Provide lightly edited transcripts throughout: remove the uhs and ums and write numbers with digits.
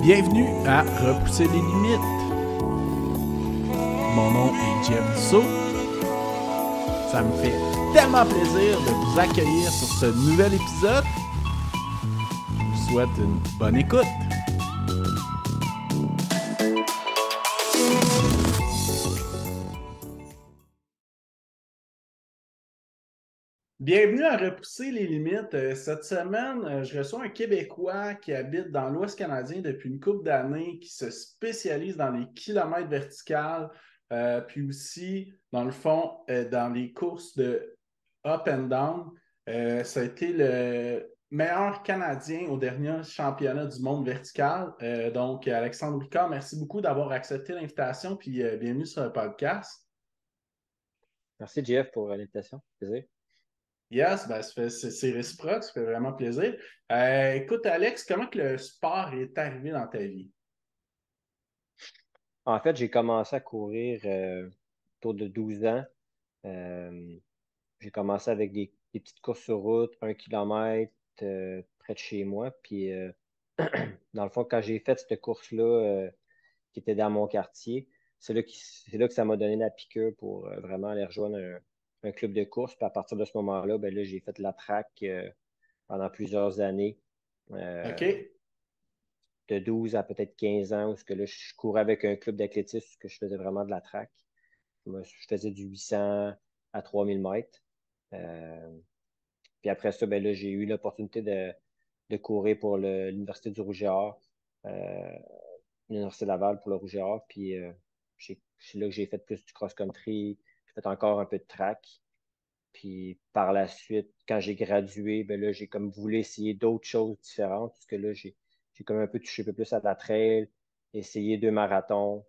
Bienvenue à Repousser les limites. Mon nom est Jeff Dussault. Ça me fait tellement plaisir de vous accueillir sur ce nouvel épisode. Je vous souhaite une bonne écoute. Bienvenue à Repousser les limites. Cette semaine, je reçois un Québécois qui habite dans l'Ouest canadien depuis une couple d'années, qui se spécialise dans les kilomètres verticales, puis aussi, dans le fond, dans les courses de up and down. Ça a été le meilleur Canadien au dernier championnat du monde vertical. Donc, Alexandre Ricard, merci beaucoup d'avoir accepté l'invitation, puis bienvenue sur le podcast. Merci, Jeff, pour l'invitation. Plaisir. Yes, ben, c'est réciproque, ça fait vraiment plaisir. Écoute, Alex, comment que le sport est arrivé dans ta vie? En fait, j'ai commencé à courir autour de 12 ans. Euh, j'ai commencé avec des petites courses sur route, 1 kilomètre près de chez moi. Puis, dans le fond, quand j'ai fait cette course-là, qui était dans mon quartier, c'est là que ça m'a donné la piqûre pour vraiment aller rejoindre un club de course. Puis à partir de ce moment-là, ben là, j'ai fait la track pendant plusieurs années. OK? Euh, de 12 à peut-être 15 ans, où ce que là, je courais avec un club d'athlétisme, où ce que je faisais vraiment de la track. Je faisais du 800 à 3000 mètres. Euh, puis après ça, ben là, j'ai eu l'opportunité de courir pour l'Université du Rouge-et-Or, l'Université Laval pour le Rouge-et-Or. Puis c'est là que j'ai fait plus du cross-country. J'ai fait encore un peu de track. Puis par la suite, quand j'ai gradué, ben là, j'ai comme voulu essayer d'autres choses différentes, parce que là, j'ai comme un peu touché un peu plus à la trail, essayé 2 marathons.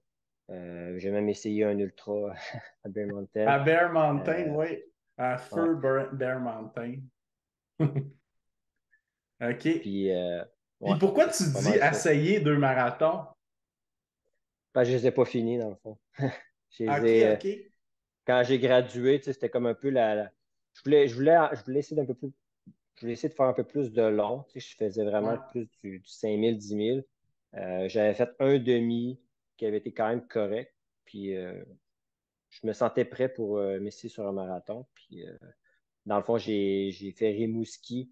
J'ai même essayé un ultra à Bear Mountain. À Bear Mountain, Euh, oui. À ouais. Feu Bear Mountain. OK. Puis, Puis ouais, pourquoi c'est tu pas dis mal ça. essayer 2 marathons? Ben, je les ai pas finis, dans le fond. Je les OK, ai, OK. quand j'ai gradué, tu sais, c'était comme un peu je voulais essayer d'un peu plus, je voulais essayer de faire un peu plus de long. Tu sais, je faisais vraiment Ouais. plus du 5000, 10 000. J'avais fait un demi qui avait été quand même correct. Puis je me sentais prêt pour m'essayer sur un marathon. Puis dans le fond, j'ai fait Rimouski.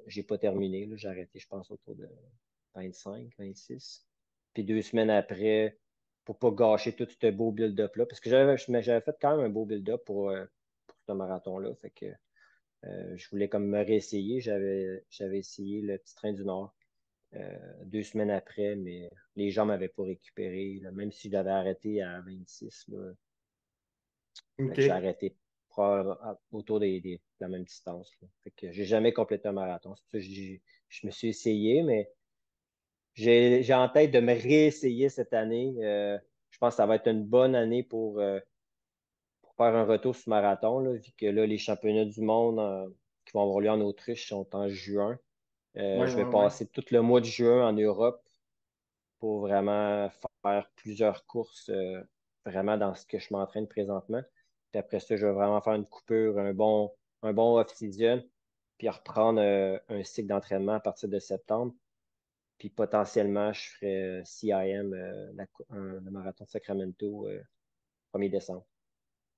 J'ai pas terminé, là. J'ai arrêté, je pense, autour de 25, 26. Puis 2 semaines après, pour pas gâcher tout ce beau build-up-là, parce que j'avais fait quand même un beau build-up pour ce marathon-là. Fait que je voulais comme me réessayer. J'avais essayé le petit train du Nord 2 semaines après, mais les gens ne m'avaient pas récupéré, là. Même si j'avais arrêté à 26, là. Fait que j'ai OK. arrêté autour de la même distance, là. Fait que j'ai jamais complété un marathon. C'est pour ça que je me suis essayé, mais j'ai en tête de me réessayer cette année. Je pense que ça va être une bonne année pour faire un retour sur marathon, là, vu que là, les championnats du monde qui vont avoir lieu en Autriche sont en juin. Oui, Je oui, vais oui. passer tout le mois de juin en Europe pour vraiment faire plusieurs courses vraiment dans ce que je m'entraîne présentement. Puis après ça, je vais vraiment faire une coupure, un bon off-season, puis reprendre un cycle d'entraînement à partir de septembre. Puis potentiellement, je ferai CIM, le marathon de Sacramento, 1er décembre.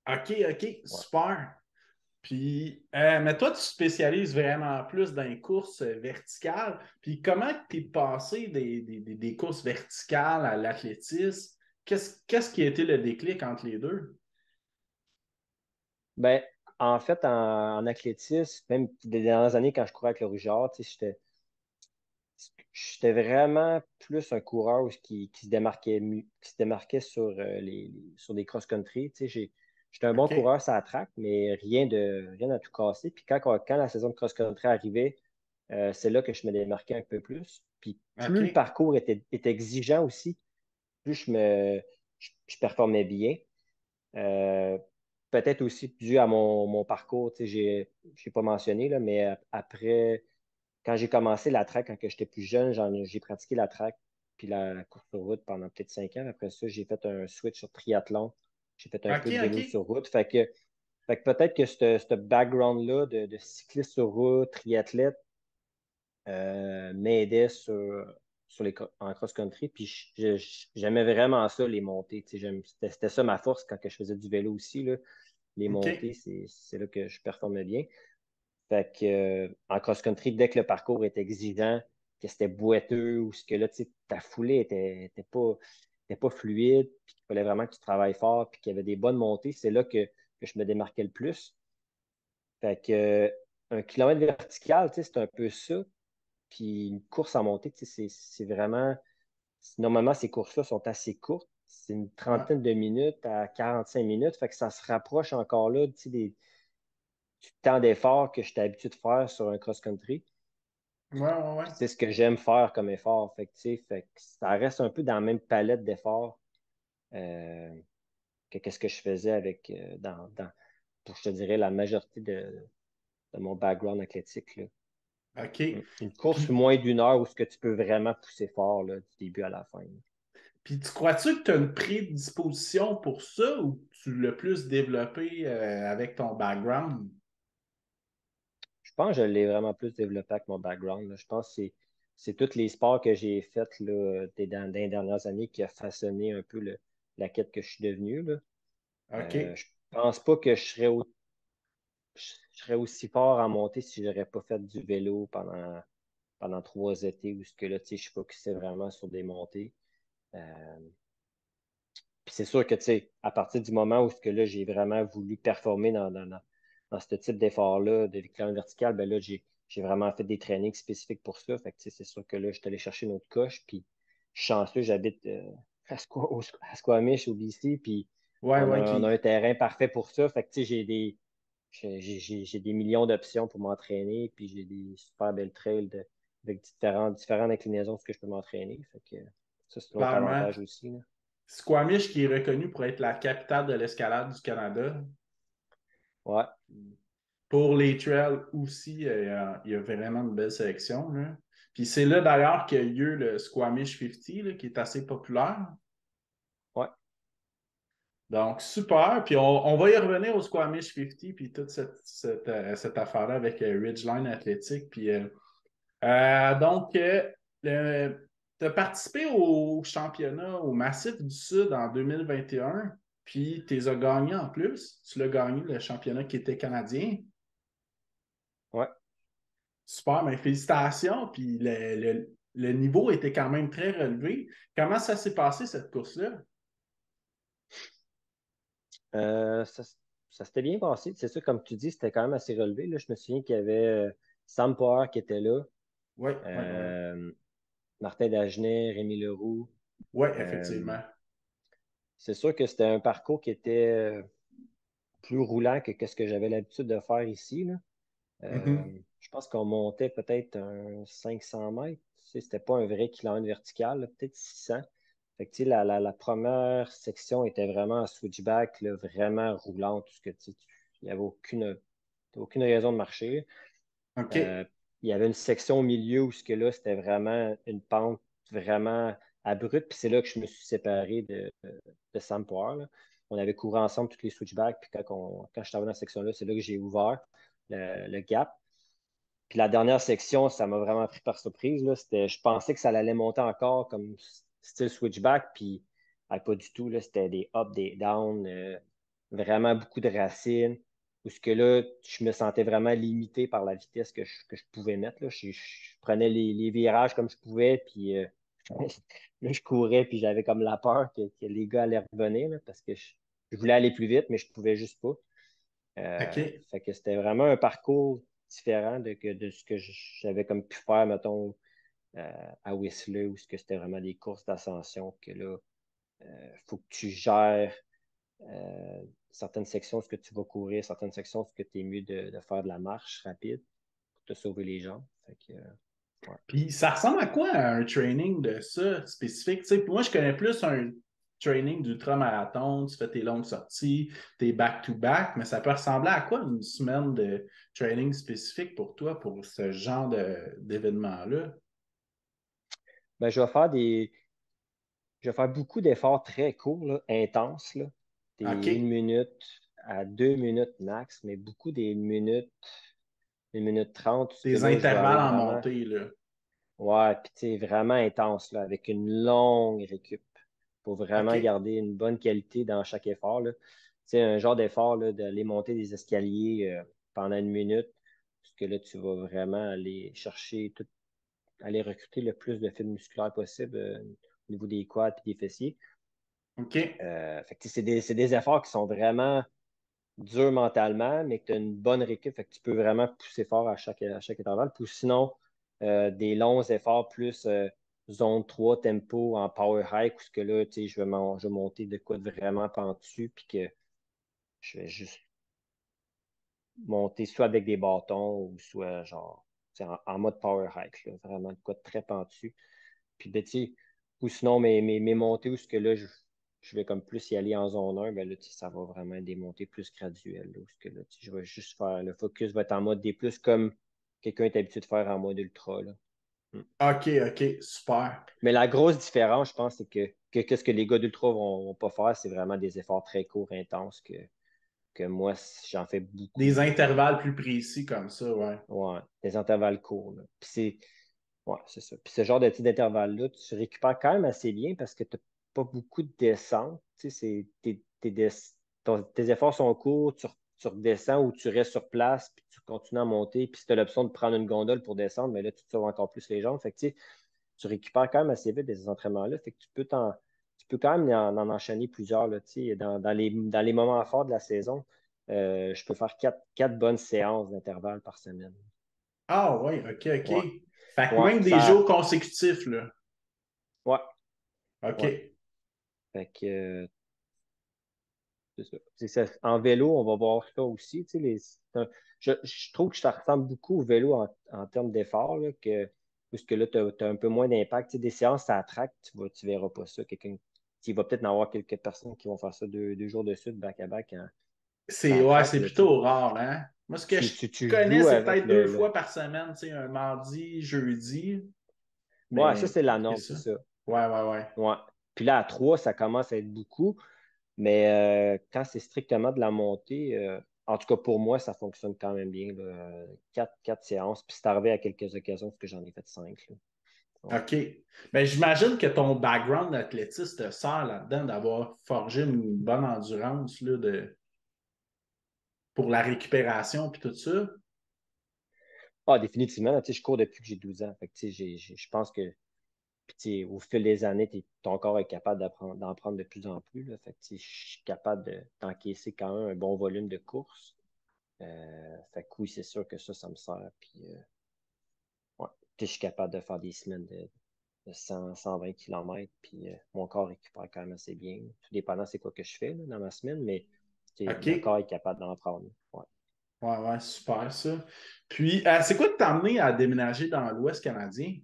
OK, OK, Ouais. super. Puis, mais toi, tu te spécialises vraiment plus dans les courses verticales. Puis, comment tu es passé des courses verticales à l'athlétisme? Qu'est-ce qui a été le déclic entre les deux? Ben, en fait, en athlétisme, même des dernières années, quand je courais avec le Rougeur, tu sais, j'étais vraiment plus un coureur qui se démarquait sur, sur des cross-country. Tu sais, j'étais un bon OK, coureur sur la track, mais rien à tout casser. Puis quand la saison de cross-country arrivait, c'est là que je me démarquais un peu plus. Puis plus le OK, parcours était exigeant aussi, plus je performais bien. Euh, Peut-être aussi dû à mon parcours, tu sais, j'ai pas mentionné, là, mais après, quand j'ai commencé la track, quand j'étais plus jeune, j'ai pratiqué la track puis la course sur route pendant peut-être 5 ans. Après ça, j'ai fait un switch sur triathlon. J'ai fait un peu OK, de vélo OK. sur route. Fait que peut-être que ce background-là de cycliste sur route, triathlète, m'aidait en cross-country. Puis j'aimais vraiment ça, les montées. C'était ça ma force quand que je faisais du vélo aussi, là. Les OK. montées, c'est là que je performais bien. Fait que, en cross-country, dès que le parcours était exigeant, que c'était boiteux ou ce que là, tu sais, ta foulée était pas fluide, puis qu'il fallait vraiment que tu travailles fort, puis qu'il y avait des bonnes montées, c'est là que je me démarquais le plus. Fait que, un kilomètre vertical, tu sais, c'est un peu ça. Puis une course en montée, tu sais, c'est vraiment. Normalement, ces courses-là sont assez courtes. C'est une Ouais. trentaine de minutes à 45 minutes. Fait que ça se rapproche encore là, tu sais, du temps d'effort que j'étais habitué de faire sur un cross-country. Ouais, ouais, ouais. Puis c'est ce que j'aime faire comme effort. Fait que, tu sais, fait que ça reste un peu dans la même palette d'efforts euh, que qu'est-ce que je faisais avec pour, je te dirais, la majorité de mon background athlétique, là. OK. Une course Puis, moins d'une heure où ce que tu peux vraiment pousser fort là, du début à la fin. puis tu crois-tu que tu as une prédisposition pour ça ou tu l'as plus développé avec ton background? Je pense que je l'ai vraiment plus développé avec mon background, là. Je pense que c'est tous les sports que j'ai faits là, dans les dernières années qui a façonné un peu la quête que je suis devenu, là. OK. Je pense pas que je serais aussi fort en montée si je n'aurais pas fait du vélo pendant 3 étés où ce que là, tu sais, je focusais vraiment sur des montées. Euh, Puis c'est sûr que, tu sais, à partir du moment où ce que là, j'ai vraiment voulu performer dans ce type d'effort-là, de kilomètre vertical, ben là, j'ai vraiment fait des trainings spécifiques pour ça. Fait que, tu sais, c'est sûr que là, je suis allé chercher une autre coche. Puis, je suis chanceux, j'habite à Squamish, au BC. Puis, Ouais, ouais, on a un qui. terrain parfait pour ça. Fait que, tu sais, j'ai des millions d'options pour m'entraîner. Puis, j'ai des super belles trails avec différentes inclinaisons de ce que je peux m'entraîner. Fait que, ça, c'est l'autre Clairement. avantage aussi, là. Squamish, qui est reconnu pour être la capitale de l'escalade du Canada. Ouais. Pour les trails aussi, il y a vraiment une belle sélection, là. Puis c'est là d'ailleurs qu'il y a eu le Squamish 50, là, qui est assez populaire. Ouais. Donc, super. Puis on va y revenir au Squamish 50, puis toute cette affaire-là avec Ridgeline Athletic. Puis, tu as participé au championnat au Massif du Sud en 2021, puis tu les as gagnés en plus. Tu l'as gagné, le championnat qui était canadien. Ouais. Super, mais félicitations. Puis le niveau était quand même très relevé. Comment ça s'est passé, cette course-là? Euh, ça, ça s'était bien passé. C'est sûr, comme tu dis, c'était quand même assez relevé, là. Je me souviens qu'il y avait Sam Power qui était là, Oui, oui, oui. euh, Martin Dagenet, Rémi Leroux. Oui, Euh, effectivement. c'est sûr que c'était un parcours qui était plus roulant que ce que j'avais l'habitude de faire ici, là. Mhm. Je pense qu'on montait peut-être un 500 mètres. Tu sais, c'était pas un vrai kilomètre vertical, là, peut-être 600. Fait que, tu sais, la première section était vraiment en switchback, là, vraiment roulante. Tout ce que, il n'y avait aucune raison de marcher. OK. Euh, il y avait une section au milieu où ce que là, c'était vraiment une pente vraiment abrupte. Puis c'est là que je me suis séparé de Sam Power, là. On avait couru ensemble toutes les switchbacks. Puis quand je suis arrivé dans cette section-là, c'est là que j'ai ouvert le gap. Puis la dernière section, ça m'a vraiment pris par surprise, là. Je pensais que ça allait monter encore comme style switchback, puis pas du tout, là. C'était des up, des down, vraiment beaucoup de racines. Où ce que là, je me sentais vraiment limité par la vitesse que je pouvais mettre, là. Je prenais les virages comme je pouvais, puis là, je courais, puis j'avais comme la peur que les gars allaient revenir, là, parce que je voulais aller plus vite, mais je pouvais juste pas. OK. Fait que c'était vraiment un parcours différent de ce que j'avais comme pu faire, mettons, à Whistler, où c'était vraiment des courses d'ascension, que là, il faut que tu gères certaines sections, ce que tu vas courir, certaines sections, ce que tu es mieux de faire de la marche rapide pour te sauver les jambes. Fait que, ouais. Puis ça ressemble à quoi un training de ça spécifique? Tu sais, moi, je connais plus un training d'ultramarathon, tu fais tes longues sorties, tes back-to-back, mais ça peut ressembler à quoi une semaine de training spécifique pour toi, pour ce genre d'événement-là? Ben, je vais faire beaucoup d'efforts très courts, là, intenses, là. Des OK. 1 minute à 2 minutes max, mais beaucoup des 1 minute, 1 minute 30, parce que Tes là, je vais intervalles aller en vraiment. montée, là. Ouais, puis tu sais, vraiment intense, là, avec une longue récup. Pour OK. vraiment garder une bonne qualité dans chaque effort, là. Tu sais, un genre d'effort, là, d'aller monter des escaliers pendant une minute, parce que là, tu vas vraiment aller chercher tout, aller recruter le plus de fibres musculaires possible au niveau des quads et des fessiers. OK. Fait que, tu sais, c'est des efforts qui sont vraiment dur mentalement, mais que tu as une bonne récup, fait que tu peux vraiment pousser fort à chaque intervalle. Puis sinon, des longs efforts plus zone 3 tempo en power hike, où ce que là, tu sais, je vais monter de quoi de vraiment pentu, puis que je vais juste monter soit avec des bâtons ou soit genre tu sais, en mode power hike, là, vraiment de quoi de très pentu. Puis, ben, tu sais, ou sinon, mes montées où ce que là, je vais comme plus y aller en zone 1, ben là, tu sais, ça va vraiment être des montées plus graduelles. Là, où ce que là, tu sais, je vais juste faire, le focus va être en mode D+, comme quelqu'un est habitué de faire en mode ultra. Là. Mm. OK, OK, super. Mais la grosse différence, je pense, c'est que qu'est-ce que les gars d'ultra vont pas faire, c'est vraiment des efforts très courts, intenses, que moi, j'en fais beaucoup. Des Là. intervalles plus précis comme ça, ouais. Ouais, des intervalles courts. Là. Puis ouais, c'est ça. Puis ce genre de type d'intervalle-là, tu récupères quand même assez bien parce que tu n'as pas beaucoup de descente. Tu sais, tes efforts sont courts, tu redescends ou tu restes sur place, puis tu continues à monter. Puis si tu as l'option de prendre une gondole pour descendre, mais là, tu te sauves encore plus les jambes. Fait que, tu sais, tu récupères quand même assez vite des entraînements-là. Fait que tu peux quand même en enchaîner plusieurs. Là, tu sais, dans les moments forts de la saison, je peux faire quatre bonnes séances d'intervalle par semaine. Ah, ouais, OK, OK. Ouais. Fait que Ouais, même des jours ça. consécutifs, là. Ouais, ouais. OK. Fait que c'est ça. En vélo, on va voir ça aussi. Tu sais, je trouve que ça ressemble beaucoup au vélo en termes d'effort, là, puisque là, tu as, un peu moins d'impact. Tu sais, des séances, ça attraque, tu verras pas ça. Il va peut-être en avoir quelques personnes qui vont faire ça deux jours de suite, back-à-back, ça Ouais, attraque. c'est Là, tu sais. plutôt rare, hein? Moi, ce que tu, je tu, tu connais, joues c'est avec peut-être deux le. fois par semaine, tu sais, un mardi, jeudi. Ouais, ça, Mais c'est la après norme, ça. c'est ça. Ouais, ouais, ouais. Ouais. Puis là, à 3, ça commence à être beaucoup. Mais quand c'est strictement de la montée, en tout cas pour moi, ça fonctionne quand même bien. Là. Quatre séances, puis c'est arrivé à quelques occasions parce que j'en ai fait 5. Là. Ouais. OK. Ben, j'imagine que ton background d'athlétisme te sert là-dedans d'avoir forgé une bonne endurance là, pour la récupération puis tout ça. Ah, définitivement, là, tu sais, je cours depuis que j'ai 12 ans. Fait que, tu sais, je pense que puis, tu sais, au fil des années, ton corps est capable d'en prendre de plus en plus. Là. Fait que, tu sais, je suis capable d'encaisser quand même un bon volume de course. Fait que oui, c'est sûr que ça me sert. Puis, ouais. Tu sais, je suis capable de faire des semaines de 100, 120 km, puis mon corps récupère quand même assez bien. Tout dépendant c'est quoi que je fais là, dans ma semaine, mais le corps OK. est capable d'en prendre. Ouais. Ouais, ouais, super ça. Puis, c'est quoi qui t'a amené à déménager dans l'Ouest canadien?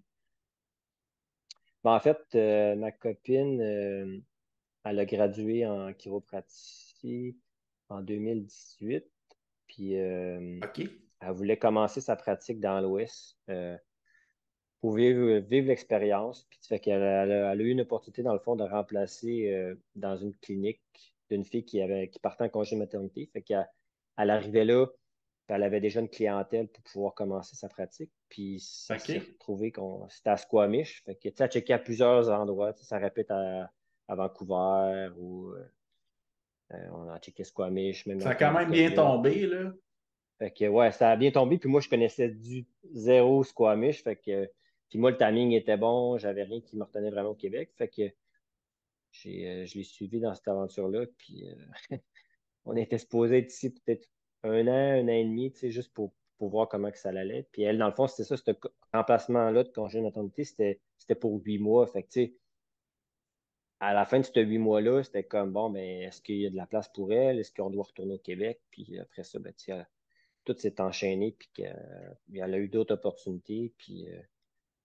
Ben, en fait, ma copine, elle a gradué en chiropratie en 2018, puis OK. elle voulait commencer sa pratique dans l'Ouest pour vivre l'expérience. Puis, fait qu'elle a eu une opportunité, dans le fond, de remplacer dans une clinique d'une fille qui partait en congé de maternité. Fait qu'elle arrivait là, puis elle avait déjà une clientèle pour pouvoir commencer sa pratique. Puis ça s'est OK. retrouvé qu'on c'était à Squamish. Fait que, tu sais, elle checké à plusieurs endroits. Tu sais, ça répète à Vancouver ou on a checké Squamish, même dans Ça le a coin quand de même bien Victoria. tombé, là. Fait que ouais, ça a bien tombé. Puis moi, je connaissais du zéro Squamish. Fait que puis moi, le timing était bon. J'avais rien qui me retenait vraiment au Québec. Fait que je l'ai suivi dans cette aventure-là. Puis on était supposé être ici peut-être un an et demi, tu sais, juste pour voir comment que ça allait. Puis elle, dans le fond, c'était ça, ce remplacement-là de congé de maternité, c'était pour 8 mois. Fait que, tu sais, à la fin de ces 8 mois-là, c'était comme, bon, mais est-ce qu'il y a de la place pour elle? Est-ce qu'on doit retourner au Québec? Puis après ça, ben, tu sais, tout s'est enchaîné, puis qu'elle a eu d'autres opportunités. Puis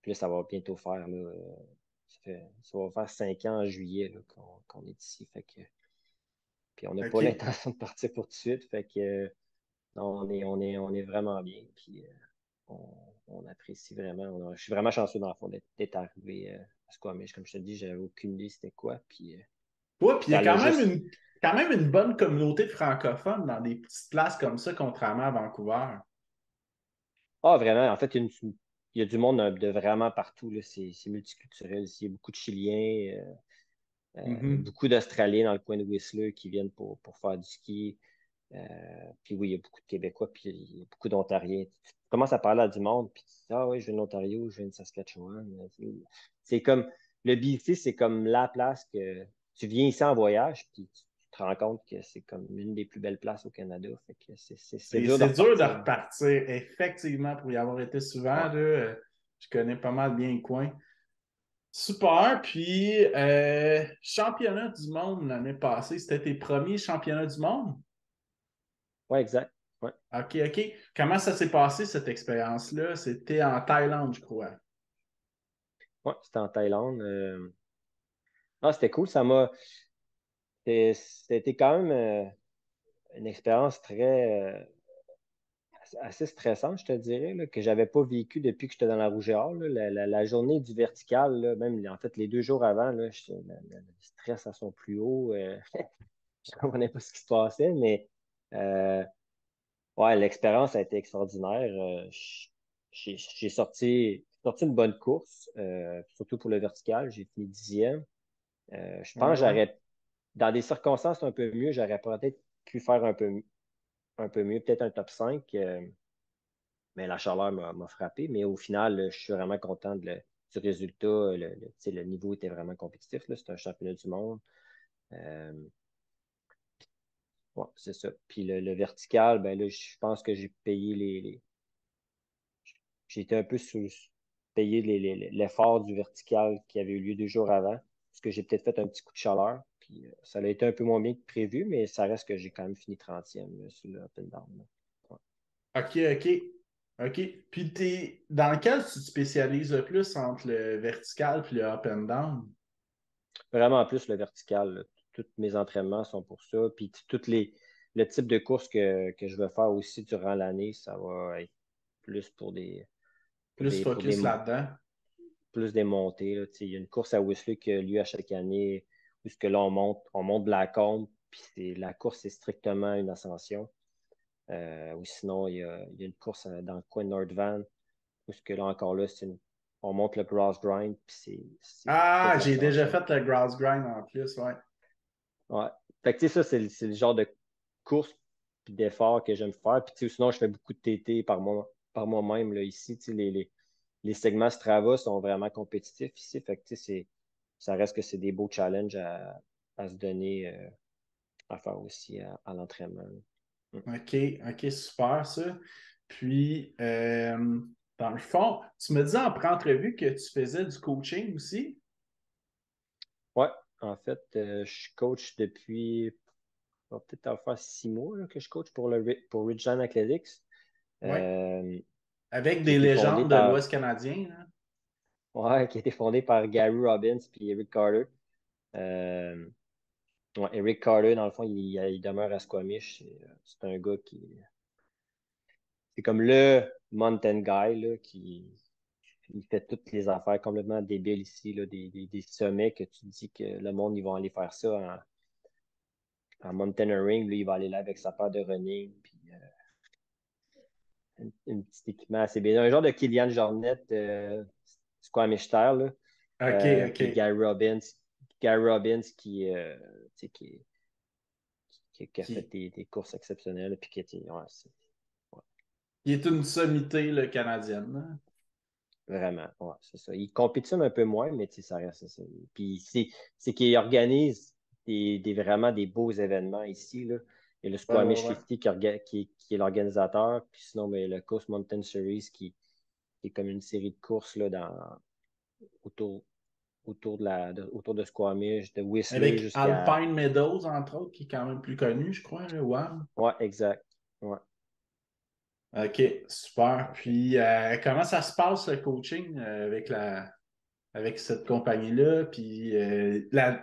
là, ça va bientôt faire, là, ça va faire 5 ans en juillet là, qu'on est ici. Fait que, puis on n'a pas OK. l'intention de partir pour tout de suite. Fait que non, on est vraiment bien. Puis on apprécie vraiment. Je suis vraiment chanceux dans le fond d'être arrivé à Squamish. Comme je te dis, j'avais aucune idée c'était quoi. Puis Ouais, puis il y a ça l'a juste. quand même une bonne communauté de francophones dans des petites places comme ça, contrairement à Vancouver. Ah, vraiment, en fait, il il y a du monde de vraiment partout, là. C'est multiculturel. Il y a beaucoup de Chiliens, Mhm. beaucoup d'Australiens dans le coin de Whistler qui viennent pour faire du ski. Puis oui, il y a beaucoup de Québécois, puis il y a beaucoup d'Ontariens. Tu commences à parler à du monde, puis tu dis, ah oui, je viens d'Ontario, je viens de Saskatchewan. C'est comme, le BC, c'est comme la place que tu viens ici en voyage, puis tu te rends compte que c'est comme une des plus belles places au Canada. Fait que c'est dur de C'est dur de repartir. repartir, effectivement, pour y avoir été souvent. Ouais. Là, je connais pas mal bien le coin. Super. Puis, championnat du monde l'année passée, c'était tes premiers championnats du monde? Ouais, exact. Ouais. OK, OK. Comment ça s'est passé, cette expérience-là? C'était en Thaïlande, je crois. Ouais, c'était en Thaïlande. Ah, c'était cool. C'était quand même une expérience assez stressante, je te dirais, là, que j'avais pas vécu depuis que j'étais dans la Rougeole. Là. La journée du vertical, là, même en fait les 2 jours avant, là, le stress à son plus haut. Je ne comprenais pas ce qui se passait, mais euh, ouais, l'expérience a été extraordinaire. J'ai sorti une bonne course, surtout pour le vertical. J'ai fini 10e. Je pense Ouais, que ouais. dans des circonstances un peu mieux, j'aurais peut-être pu faire un peu mieux, peut-être un top 5. Mais la chaleur m'a frappé. Mais au final, je suis vraiment content du résultat. Tu sais, le niveau était vraiment compétitif, là. C'est un championnat du monde. Euh, ouais, c'est ça. Puis le vertical, ben là, je pense que j'ai payé j'ai été un peu payé l'effort du vertical qui avait eu lieu 2 jours avant. Parce que j'ai peut-être fait un petit coup de chaleur. Puis ça a été un peu moins bien que prévu, mais ça reste que j'ai quand même fini 30e là, sur le up and down, là. Ouais. OK, OK. OK. Puis, dans lequel tu te spécialises le plus entre le vertical et le up and down? Vraiment plus le vertical, là. Tous mes entraînements sont pour ça. Puis le type de course que je veux faire aussi durant l'année, ça va être plus pour Plus des, pour des, focus là-dedans. plus des montées, là. Tu sais, il y a une course à Whistler qui a lieu à chaque année où ce que là, on monte de la côte, puis la course, c'est strictement une ascension. Ou sinon, il y a une course dans le coin de Nordvan, où ce que là, encore là, on monte le Gross Grind, puis c'est que Ah, de j'ai déjà l'ascension. fait le grass grind en plus, ouais. Ouais. Fait que, tu sais, ça, c'est le genre de course puis d'effort que j'aime faire. Puis, tu sais, sinon, je fais beaucoup de TT par moi-même, là, ici. Tu sais, les segments Strava sont vraiment compétitifs ici. Fait que, tu sais, ça reste que c'est des beaux challenges à se donner, à faire aussi à l'entraînement, là. Mm. OK, OK, super ça. Puis, dans le fond, tu me disais en pré-entrevue que tu faisais du coaching aussi? Ouais, en fait, je coach depuis, ça va peut-être en faire 6 mois là, que je coach pour Ridgeline Athletics. Oui. Euh, Avec qui a des été fondé légendes de par, l'Ouest canadien, hein? ouais, qui a été fondé par Gary Robbins puis Eric Carter. Euh, ouais, Eric Carter, dans le fond, il demeure à Squamish. C'est un gars c'est comme le mountain guy là, qui il fait toutes les affaires complètement débiles ici, là, des sommets que tu dis que le monde, ils vont aller faire ça en mountaineering. Lui, il va aller là avec sa paire de running, puis un petit équipement assez bien. Un genre de Kylian Jornet, Squamish Terre, là. OK, Puis OK. Gary Robbins tu sais, qui a fait Qui, des courses exceptionnelles, puis qui était, ouais, ouais, qui est une sommité là, canadienne, hein? vraiment, ouais, c'est ça. Il compétitionne un peu moins, mais tu sais, ça reste ça. Puis c'est qu'il organise vraiment des beaux événements ici, là. Il y a le Ouais, ouais, Squamish ouais. 50 qui est l'organisateur, puis sinon, ben, le Coast Mountain Series qui est comme une série de courses là, autour, autour de Squamish, de Whistler Avec jusqu'à. Alpine Meadows, entre autres, qui est quand même plus connu, je crois, là. Wow. Ouais, exact. Ouais. OK, super. Puis, comment ça se passe le coaching avec cette compagnie-là? Puis,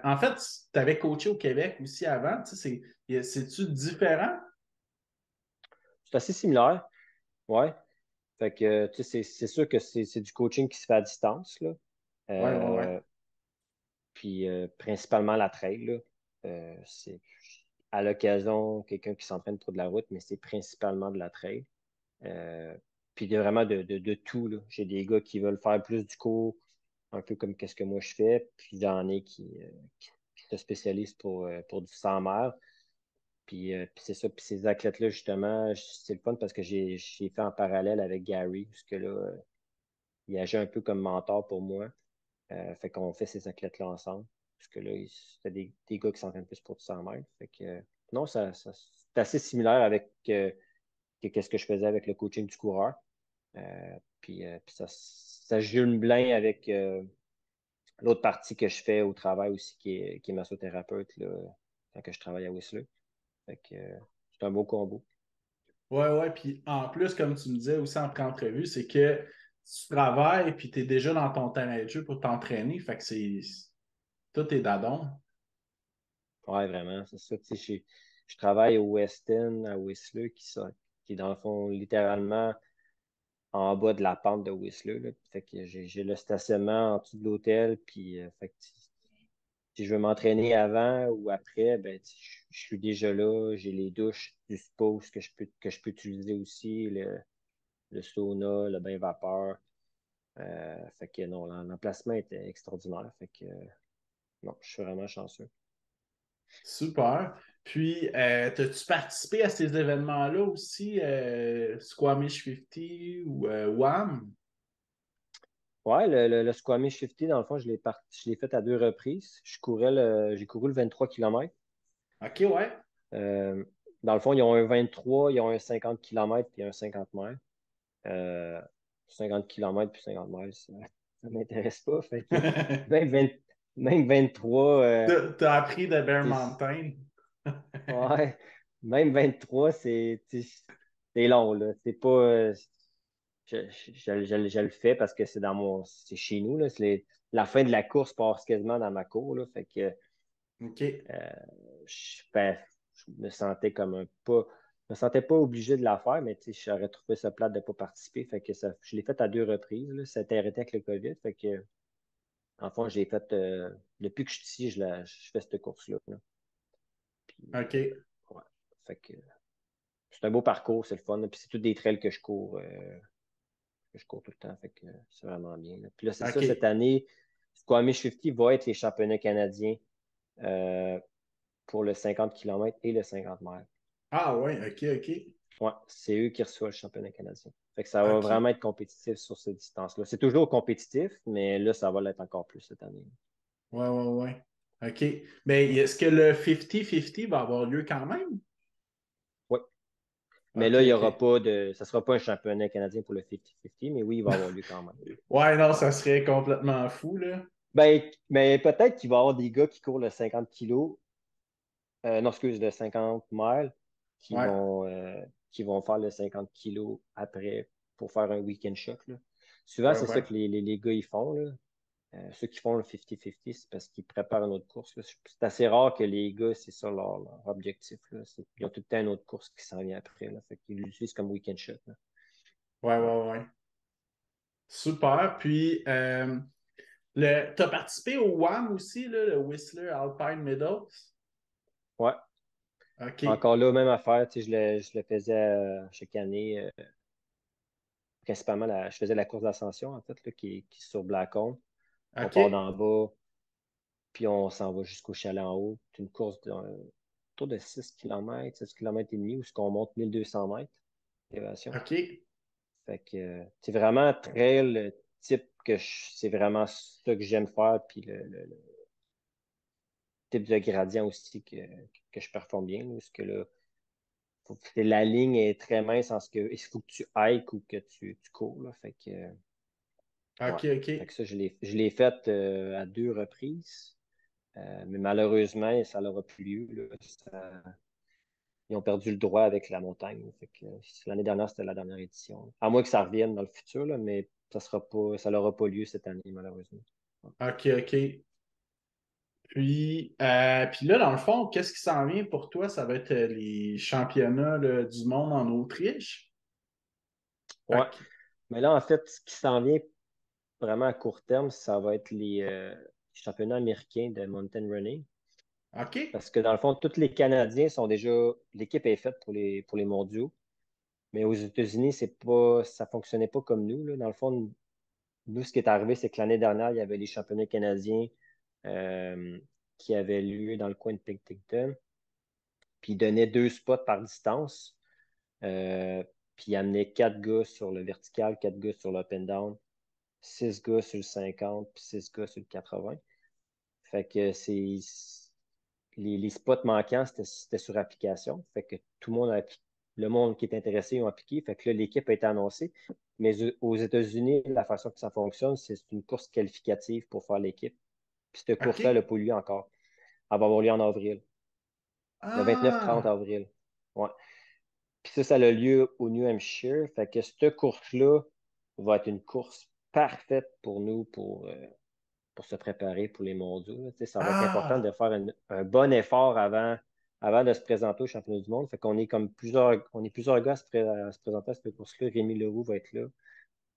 en fait, tu avais coaché au Québec aussi avant. Tu sais, c'est-tu différent? C'est assez similaire. Ouais. Fait que, tu sais, c'est sûr que c'est du coaching qui se fait à distance, là. Ouais, ouais, ouais. Euh, Puis, principalement la trail, là. C'est à l'occasion quelqu'un qui s'entraîne pour de la route, mais c'est principalement de la trail. Euh, Puis vraiment de tout, là. J'ai des gars qui veulent faire plus du cours, un peu comme qu'est-ce que moi je fais. Puis j'en ai qui se spécialisent pour du 100 mètres. Puis c'est ça. Puis ces athlètes-là, justement, c'est le fun parce que j'ai fait en parallèle avec Gary, parce que là, il agit un peu comme mentor pour moi. Fait qu'on fait ces athlètes-là ensemble. Parce que là, c'était des gars qui s'entraînent plus pour du 100 mètres. Fait que non, c'est assez similaire avec qu'est-ce que je faisais avec le coaching du coureur. Puis ça jume bien avec l'autre partie que je fais au travail aussi, qui est massothérapeute, là, quand que je travaille à Whistler. Fait que c'est un beau combo. Ouais, ouais. Puis en plus, comme tu me disais aussi en pré-entrevue, c'est que tu travailles puis tu es déjà dans ton terrain de jeu pour t'entraîner. Fait que tout est d'adon. Ouais, vraiment, c'est ça. Tu sais, je travaille au West End à Whistler, qui est dans le fond littéralement en bas de la pente de Whistler, là. Fait que j'ai le stationnement en dessous de l'hôtel. Puis fait que, si je veux m'entraîner avant ou après, ben, je suis déjà là. J'ai les douches du spa que je peux utiliser aussi, le sauna, le bain vapeur. Fait que non, l'emplacement était extraordinaire. Fait que non, je suis vraiment chanceux. Super. Puis, as-tu participé à ces événements-là aussi, Squamish 50 ou WAM? Ouais, le Squamish 50, dans le fond, je l'ai fait à deux reprises. J'ai couru le 23 km. OK, ouais. Euh, Dans le fond, ils ont un 23, ils ont un 50 km puis un 50 miles. Euh, 50 km puis 50 miles, ça ne m'intéresse pas. Fait que même, 20 même 23, T'as appris de Bear c'est- Mountain. ouais, même 23, c'est long, là. C'est pas. Je le fais parce que c'est chez nous, là. La fin de la course passe quasiment dans ma cour, là. Fait que OK. euh, ben, je me sentais comme un pas. Je me sentais pas obligé de la faire, mais j'aurais trouvé ça plate de ne pas participer. Fait que je l'ai fait à deux reprises, là. Ça a été arrêté avec le COVID. Fait que, en fond, j'ai fait. Depuis que je suis ici, je fais cette course-là, là. Puis, OK. ouais. Fait que c'est un beau parcours, c'est le fun. Puis c'est tous des trails que je cours tout le temps. Fait que c'est vraiment bien, là. Puis là, c'est ça, cette OK. année, Squamish 50 va être les championnats canadiens euh, pour le 50 km et le 50 miles. Ah, ouais. OK, OK. Ouais, c'est eux qui reçoivent le championnat canadien. Fait que ça va OK. vraiment être compétitif sur cette distance-là. C'est toujours compétitif, mais là, ça va l'être encore plus cette année. Ouais, ouais, ouais. OK. Mais est-ce que le 50-50 va avoir lieu quand même? Oui. Mais OK, là, il y aura OK. pas de. Ça sera pas un championnat canadien pour le 50-50, mais oui, il va avoir lieu quand même. Ouais, non, Ouais. ça serait complètement fou, là. Ben, mais peut-être qu'il va y avoir des gars qui courent le 50 kilos, non, excuse, le 50 miles, qui Ouais. vont, euh, qui vont faire le 50 kilos après pour faire un week-end shot, là. Souvent, Ouais, c'est ça ouais. que les gars ils font, là. Ceux qui font le 50-50, c'est parce qu'ils préparent une autre course, là. C'est assez rare que les gars, c'est ça leur objectif, là. Ils ont tout le temps une autre course qui s'en vient après, là. Fait qu'ils l'utilisent comme week-end shot, là. Ouais, Ouais. ouais, ouais. Super. Puis, t'as participé au WAM aussi, là, le Whistler Alpine Meadows? Ouais. OK. Encore là, même affaire, tu sais, je le faisais chaque année. Principalement, je faisais la course d'ascension, en fait, là, qui est sur Blackcomb. On part OK. d'en bas, puis on s'en va jusqu'au chalet en haut. C'est une course autour de 6 km, 6 km et demi, où on monte 1200 mètres d'élévation. OK. Fait que c'est vraiment très le type c'est vraiment ça que j'aime faire, puis le type de gradient aussi que je performe bien. Là, parce que là, la ligne est très mince en ce que il faut que tu hikes ou que tu cours. Là. Fait que, ouais. OK, Fait que OK. ça, je l'ai fait à deux reprises. Mais malheureusement, ça n'aura plus lieu. Là. Ils ont perdu le droit avec la montagne. Fait que, l'année dernière, c'était la dernière édition. À moins que ça revienne dans le futur, là, mais ça n'aura pas lieu cette année, malheureusement. Ouais. OK, OK. Puis là, dans le fond, qu'est-ce qui s'en vient pour toi? Ça va être les championnats là, du monde en Autriche. Ouais. OK. Mais là, en fait, ce qui s'en vient vraiment à court terme, ça va être les championnats américains de mountain running. OK. Parce que dans le fond, tous les Canadiens sont déjà. L'équipe est faite pour les mondiaux. Mais aux États-Unis, ça ne fonctionnait pas comme nous, là. Dans le fond, nous, ce qui est arrivé, c'est que l'année dernière, il y avait les championnats canadiens euh, qui avaient lieu dans le coin de Penticton. Puis ils donnaient 2 spots par distance. Euh, Puis ils amenaient 4 gars sur le vertical, 4 gars sur l'up and down, 6 gars sur le 50, puis 6 gars sur le 80. Fait que les spots manquants, c'était sur application. Fait que tout le monde le monde qui est intéressé ont appliqué. Fait que là, l'équipe a été annoncée. Mais aux États-Unis, la façon que ça fonctionne, c'est une course qualificative pour faire l'équipe. Puis cette course-là, elle n'a OK. pas lieu encore. Elle va avoir lieu en avril, le 29-30 Ah! avril. Ouais. Puis ça a lieu au New Hampshire. Fait que cette course-là va être une course parfaite pour nous pour se préparer pour les mondiaux, là. Tu sais, ça va être important de Ah! faire un bon effort avant de se présenter au championnat du monde. Fait qu'on est comme on est plusieurs gars à se présenter à cette course-là. Rémi Leroux va être là.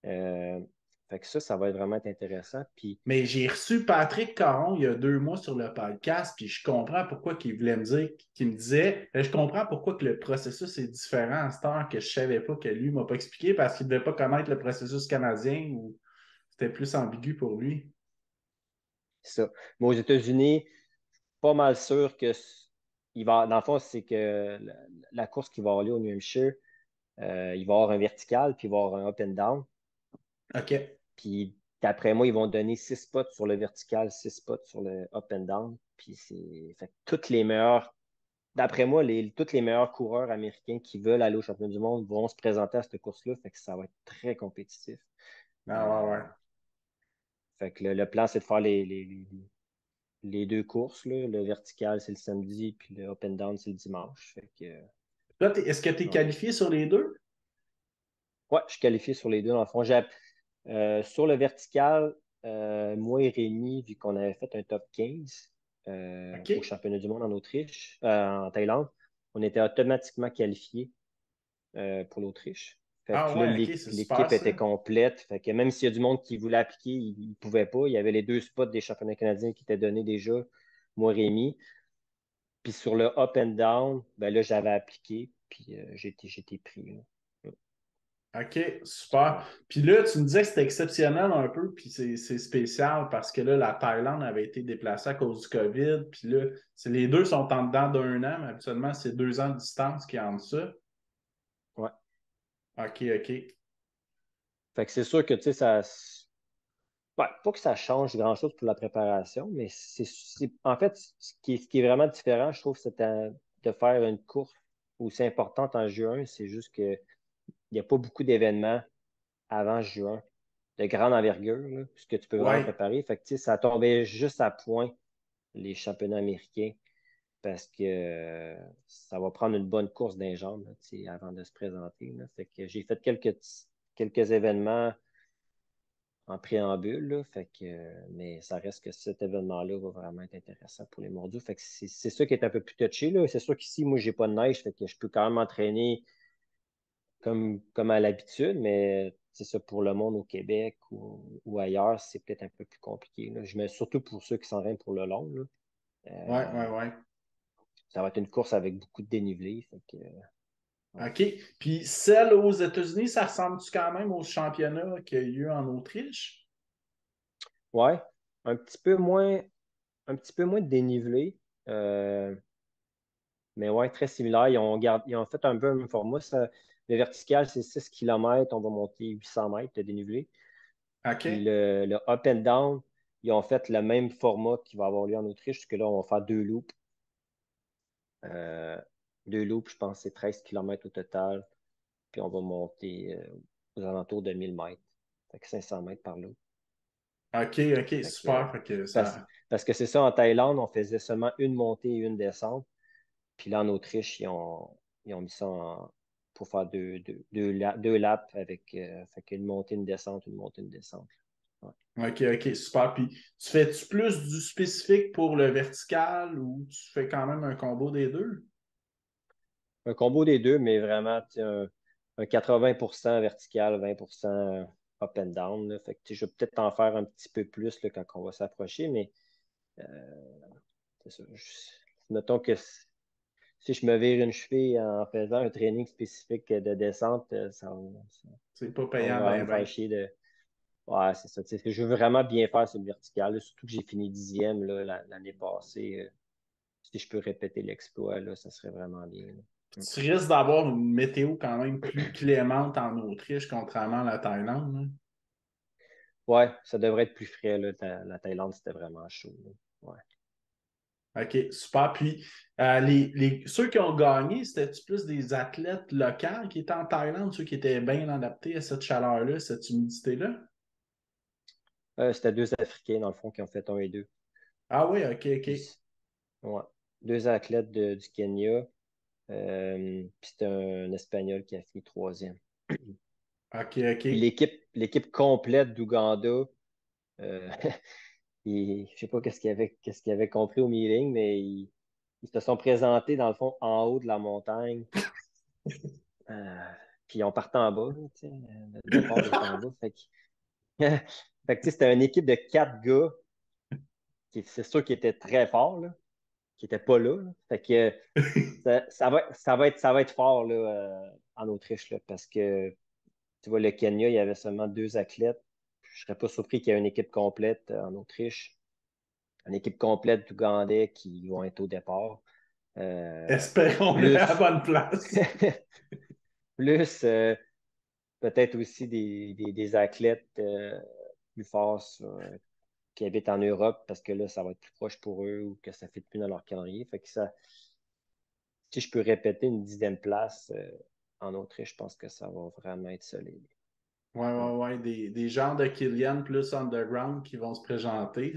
Euh, Fait que ça va être vraiment intéressant. Puis Mais j'ai reçu Patrick Caron il y a 2 mois sur le podcast, puis je comprends pourquoi il voulait me dire, qu'il me disait, je comprends pourquoi que le processus est différent à cette heure que je savais pas, que lui m'a pas expliqué, parce qu'il ne devait pas connaître le processus canadien ou c'était plus ambigu pour lui. ça. Mais aux États-Unis, pas mal sûr que dans le fond, c'est que la course qui va avoir lieu au New Hampshire, il va y avoir un vertical, puis il va y avoir un up and down. OK. Puis d'après moi, ils vont donner 6 spots sur le vertical, 6 spots sur le up and down. Puis fait que toutes les meilleurs, d'après moi, tous les meilleurs coureurs américains qui veulent aller au championnat du monde vont se présenter à cette course-là. Fait que ça va être très compétitif. Ah ouais, Euh, ouais. Fait que le plan, c'est de faire les 2 courses, là. Le vertical, c'est le samedi, puis le up and down, c'est le dimanche. Fait que, Toi, est-ce que tu es ouais. qualifié sur les deux? Ouais, je suis qualifié sur les deux. Dans le fond, sur le vertical, moi et Rémi, vu qu'on avait fait un top 15 au OK. championnat du monde en Autriche, en Thaïlande, on était automatiquement qualifiés pour l'Autriche. Fait Ah que là, ouais, OK, c'est super l'équipe ça. était complète. Fait que même s'il y a du monde qui voulait appliquer, il ne pouvait pas. Il y avait les 2 spots des championnats canadiens qui étaient donnés déjà, moi, Rémi. Puis sur le up and down, ben là, j'avais appliqué, puis j'ai été pris, là. OK, super. Puis là, tu me disais que c'était exceptionnel un peu, puis c'est spécial parce que là, la Thaïlande avait été déplacée à cause du COVID, puis là, les deux sont en dedans d'1 an, mais habituellement, c'est 2 ans de distance qui est entre ça. Ouais. OK, OK. Fait que c'est sûr que, tu sais, ça. Ouais, pas que ça change grand-chose pour la préparation, mais en fait, ce qui est vraiment différent, je trouve, de faire une course aussi importante en juin. C'est juste qu'il n'y a pas beaucoup d'événements avant juin de grande envergure, là, puisque tu peux vraiment Ouais. préparer. Fait que, tu sais, ça tombait juste à point les championnats américains parce que ça va prendre une bonne course d'un jambes, là, tu sais, avant de se présenter, là. Fait que j'ai fait quelques événements en préambule, là. Fait que, mais ça reste que cet événement-là va vraiment être intéressant pour les mondiaux. Fait que c'est ça qui est un peu plus touché, là. C'est sûr qu'ici, moi, j'ai pas de neige, fait que je peux quand même m'entraîner comme à l'habitude, mais c'est ça pour le monde au Québec ou ailleurs, c'est peut-être un peu plus compliqué, là. Je mets surtout pour ceux qui s'entraînent pour le long, là. Ouais, Euh, ouais, ouais. Ça va être une course avec beaucoup de dénivelé. Fait que, ouais. OK. Puis celle aux États-Unis, ça ressemble-tu quand même au championnat qu'il y a eu en Autriche? Ouais, un petit peu moins, un petit peu moins de dénivelé. Mais ouais, très similaire. Ils ont fait un peu le même format. Le vertical, c'est 6 km. On va monter 800 mètres de dénivelé. Puis OK. le up and down, ils ont fait le même format qui va avoir lieu en Autriche, parce que là, on va faire 2 loops. Euh, 2 loops, je pense, c'est 13 km au total. Puis on va monter aux alentours de 1000 mètres. Fait que 500 mètres par loop. OK, OK, Fait que, super. Fait que parce, ça. parce que c'est ça, en Thaïlande, on faisait seulement une montée et une descente. Puis là, en Autriche, ils ont mis ça pour faire deux laps avec fait qu'une montée, une descente, une montée, une descente. Ouais. OK, OK, super. Puis tu fais-tu plus du spécifique pour le vertical ou tu fais quand même un combo des deux? Un combo des deux, mais vraiment tu sais, un 80% vertical, 20% up and down, là. Fait que, tu sais, je vais peut-être en faire un petit peu plus là, quand on va s'approcher, mais euh, c'est ça. Mettons que si je me vire une cheville en faisant un training spécifique de descente, C'est pas ça va payant, vraiment ben, me faire ben. chier de. Ouais, c'est ça. Tu sais, je veux vraiment bien faire sur le vertical, là, surtout que j'ai fini 10e là, l'année passée. Si je peux répéter l'exploit, là, ça serait vraiment bien. Là. Tu risques d'avoir une météo quand même plus clémente en Autriche, contrairement à la Thaïlande, là. Ouais, ça devrait être plus frais. Là. La Thaïlande, c'était vraiment chaud. Là. Ouais. OK, super. Puis, ceux qui ont gagné, c'était-tu plus des athlètes locaux qui étaient en Thaïlande, ceux qui étaient bien adaptés à cette chaleur-là, cette humidité-là? C'était deux Africains, dans le fond, qui ont fait un et deux. Ah oui, OK, OK. Puis, ouais. Deux athlètes du Kenya. Puis c'était un Espagnol qui a fini troisième. OK, Puis OK. l'équipe complète d'Ouganda, euh, je sais pas qu'est-ce qu'il avait compris au meeting, mais ils se sont présentés dans le fond en haut de la montagne. Euh, puis on partait en bas, là, tu sais, le départ est en bas. Fait que, fait que, tu sais, c'était une équipe de quatre gars c'est sûr qu'ils étaient très forts, là, qui n'étaient pas là. Là. Fait que ça va être fort là, en Autriche, là, parce que tu vois, le Kenya, il y avait seulement deux athlètes. Je ne serais pas surpris qu'il y ait une équipe complète en Autriche, une équipe complète d'Ougandais qui vont être au départ. Espérons-le à la Plus, bonne place. plus peut-être aussi des athlètes plus forts qui habitent en Europe parce que là, ça va être plus proche pour eux ou que ça ne fit plus dans leur calendrier. Fait que ça, si je peux répéter une 10e place en Autriche, je pense que ça va vraiment être solide. Ouais, Mm. ouais, ouais. Des genres de Killian plus underground qui vont se présenter.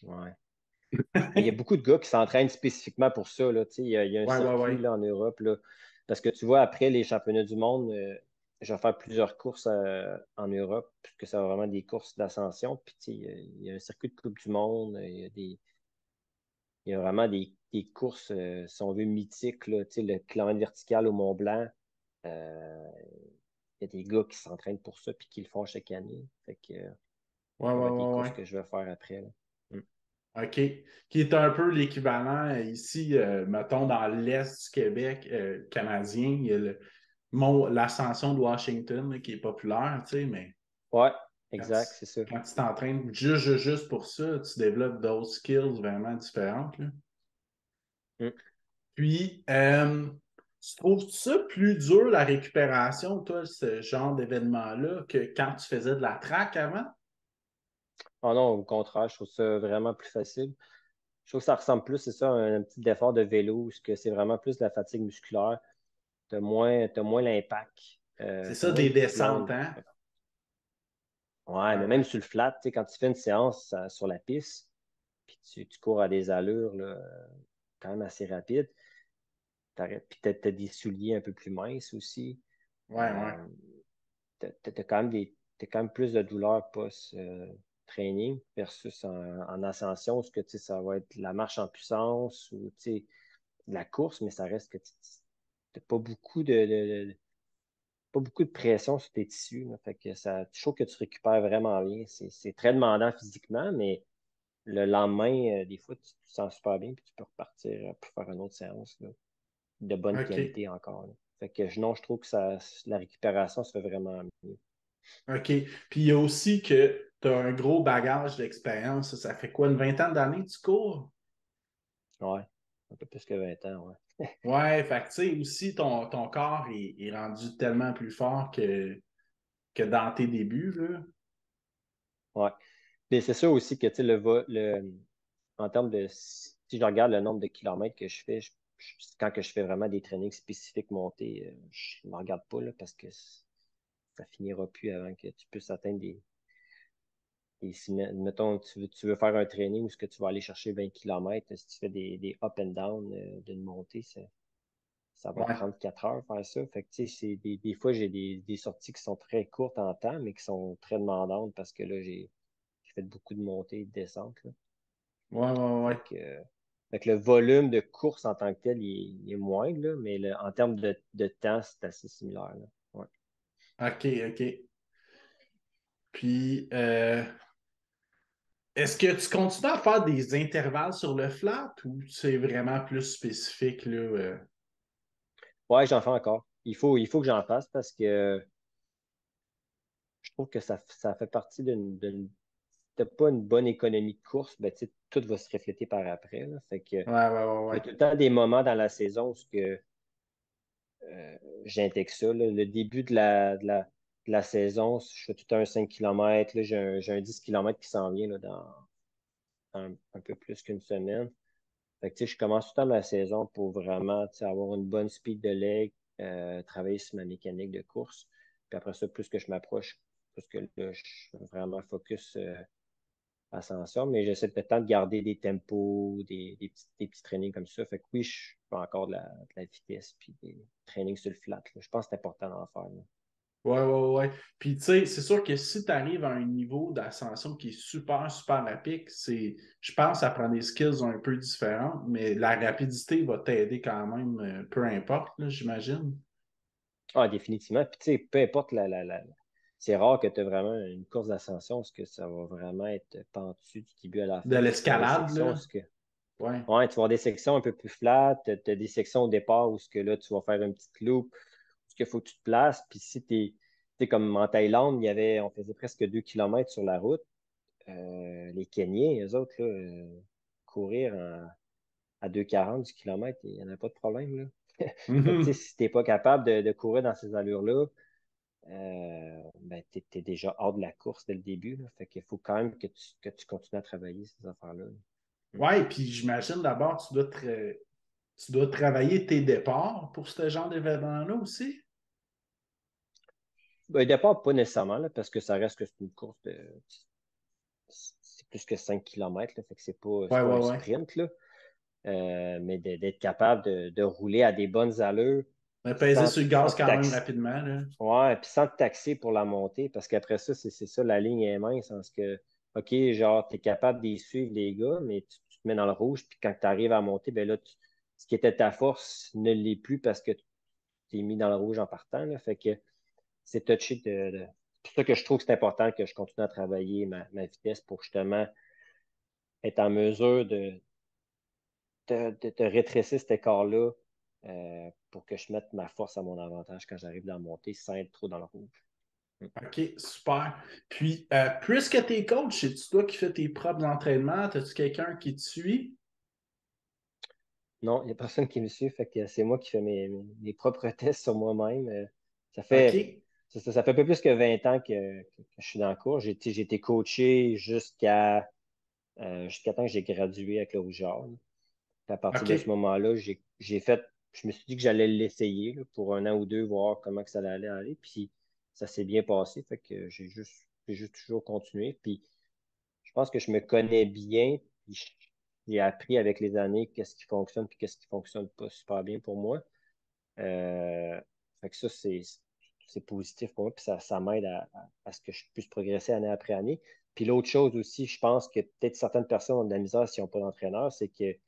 Ouais. Mais il y a beaucoup de gars qui s'entraînent spécifiquement pour ça. Là, il y a un Ouais, ouais, circuit ouais. là, en Europe. Là, parce que tu vois, après les championnats du monde, je vais faire plusieurs courses en Europe, puisque ça va vraiment des courses d'ascension. Puis il y a un circuit de Coupe du Monde, il y a vraiment des courses, si on veut, mythiques. Là, le kilomètre vertical au Mont Blanc. Euh, il y a des gars qui s'entraînent pour ça puis qui le font chaque année. Fait que, Ouais, ça ouais, va être les ouais, courses ouais. que je vais faire après. Là. Mm. OK. Qui est un peu l'équivalent ici, mettons, dans l'Est du Québec canadien. Il y a l'ascension de Washington là, qui est populaire, tu sais, mais Ouais, quand tu exact, c'est ça. quand tu t'entraînes juste pour ça, tu développes d'autres skills vraiment différentes, là. Mm. Puis, tu trouves ça plus dur, la récupération, toi, ce genre d'événement-là, que quand tu faisais de la track avant? Oh non, au contraire, je trouve ça vraiment plus facile. Je trouve que ça ressemble plus, c'est ça, à un petit effort de vélo, parce que c'est vraiment plus de la fatigue musculaire. T'as moins l'impact. C'est T'as ça, moins des de descentes, decline. hein? Ouais, Ouais, mais même ouais. sur le flat, tu sais, quand tu fais une séance sur la piste, puis tu cours à des allures là, quand même assez rapides, puis t'as des souliers un peu plus minces aussi. Ouais, ouais. Euh, t'as quand même t'as quand même plus de douleur post-training versus en ascension, ce que tu sais, ça va être la marche en puissance ou tu sais, de la course, mais ça reste que tu n'as pas beaucoup pas beaucoup de pression sur tes tissus. Là. Fait que je trouve que tu récupères vraiment bien. C'est très demandant physiquement, mais le lendemain, des fois, tu te sens super bien puis tu peux repartir pour faire une autre séance là, de bonne OK. qualité encore. Là. Fait que non, je trouve que la récupération se fait vraiment mieux. OK. Puis il y a aussi que tu as un gros bagage d'expérience. Ça fait quoi, une vingtaine d'années que tu cours? Ouais, un peu plus que 20 ans, ouais. Ouais, fait que tu sais, aussi, ton corps est rendu tellement plus fort que dans tes débuts, là. Ouais. Mais c'est sûr aussi que tu sais, en termes de si je regarde le nombre de kilomètres que je fais, quand que je fais vraiment des trainings spécifiques montés, je ne me regarde pas là, parce que ça finira plus avant que tu puisses atteindre mettons, tu veux faire un training où ce que tu vas aller chercher 20 kilomètres, si tu fais des up and down d'une montée, ça va te Ouais. prendre 4 heures faire ça. Fait que, tu sais, des fois, j'ai des sorties qui sont très courtes en temps, mais qui sont très demandantes parce que là, j'ai fait beaucoup de montées et de descentes. Là. Ouais, ouais, Fait ouais. que, fait que le volume de course en tant que tel, il est moindre, là, mais en termes de temps, c'est assez similaire. Là. Ouais. OK, OK. Puis, Est-ce que tu continues à faire des intervalles sur le flat ou c'est vraiment plus spécifique, là? Ouais, j'en fais encore. Il faut que j'en fasse parce que je trouve que ça fait partie si t'as pas une bonne économie de course, ben, tu sais, tout va se refléter par après, là. Fait que Ouais, ouais, ouais, il y a ouais. tout le temps des moments dans la saison où j'intègre ça, là. Le début de la saison, je fais tout un 5 km. Là, j'ai un 10 km qui s'en vient là, dans un peu plus qu'une semaine. Fait que, tu sais, je commence tout le temps ma saison pour vraiment tu sais, avoir une bonne speed de leg, travailler sur ma mécanique de course. Puis après ça, plus que je m'approche, plus que là, je suis vraiment focus ascension, mais j'essaie de temps de garder des tempos, des petits trainings comme ça. Fait que oui, je fais encore de la vitesse puis des trainings sur le flat, là. Je pense que c'est important d'en faire, là. Ouais, ouais, ouais. Puis, tu sais, c'est sûr que si tu arrives à un niveau d'ascension qui est super, super rapide, je pense, que ça prend des skills un peu différents, mais la rapidité va t'aider quand même, peu importe, là, j'imagine. Ah, définitivement. Puis tu sais, peu importe c'est rare que tu aies vraiment une course d'ascension, parce que ça va vraiment être pentu du début à la De fin. Tu vas avoir des l'escalade, sections, là. Ouais. ouais, tu vas avoir des sections un peu plus flat, tu as des sections au départ où ce que là, tu vas faire une petite loupe, où ce qu'il faut que tu te places. Puis si tu es comme en Thaïlande, on faisait presque 2 kilomètres sur la route. Les Kenyans, eux autres, là, courir à 2,40 du kilomètre, il n'y en a pas de problème, là. Fait que, tu sais, Mhm. si tu n'es pas capable de courir dans ces allures-là, ben, tu es déjà hors de la course dès le début, là. Fait qu'il faut quand même que tu continues à travailler ces affaires-là. Mm. Ouais, puis j'imagine d'abord, tu dois travailler tes départs pour ce genre d'événement-là aussi. Ben, au départ, pas nécessairement, là, parce que ça reste que c'est une course c'est plus que 5 kilomètres, là. Fait que Ouais, c'est pas ouais, un ouais. sprint, là. Mais d'être capable de rouler à des bonnes allures Mais peser sans, sur le sans gaz te quand même taxer. rapidement, là. Ouais, puis sans te taxer pour la montée, parce qu'après ça, c'est ça, la ligne est mince, parce que, OK, genre, tu es capable d'y suivre les gars, mais tu te mets dans le rouge, puis quand tu arrives à monter, ben là, ce qui était ta force ne l'est plus parce que tu t'es mis dans le rouge en partant, là. Fait que c'est touché c'est pour ça que je trouve que c'est important que je continue à travailler ma vitesse pour justement être en mesure de rétrécir cet écart-là pour que je mette ma force à mon avantage quand j'arrive dans la montée sans être trop dans le rouge. Mm. OK, super. Puis, puisque tu es coach, c'est-tu toi qui fais tes propres entraînements? As-tu quelqu'un qui te suit? Non, il n'y a personne qui me suit, fait que c'est moi qui fais mes propres tests sur moi-même. Ça fait, OK. ça fait un peu plus que 20 ans que je suis dans le cours. J'ai été coaché jusqu'à temps que j'ai gradué avec le Rougeard. Puis à partir de ce OK. moment-là, je me suis dit que j'allais l'essayer là, pour un an ou deux, voir comment que ça allait aller. Puis ça s'est bien passé, fait que j'ai juste toujours continué. Puis je pense que je me connais bien, puis j'ai appris avec les années qu'est-ce qui fonctionne puis qu'est-ce qui fonctionne pas super bien pour moi. Euh, Fait que ça, c'est positif pour moi, puis ça m'aide à ce que je puisse progresser année après année. Puis l'autre chose aussi, je pense que peut-être certaines personnes ont de la misère s'ils n'ont pas d'entraîneur, c'est qu'ils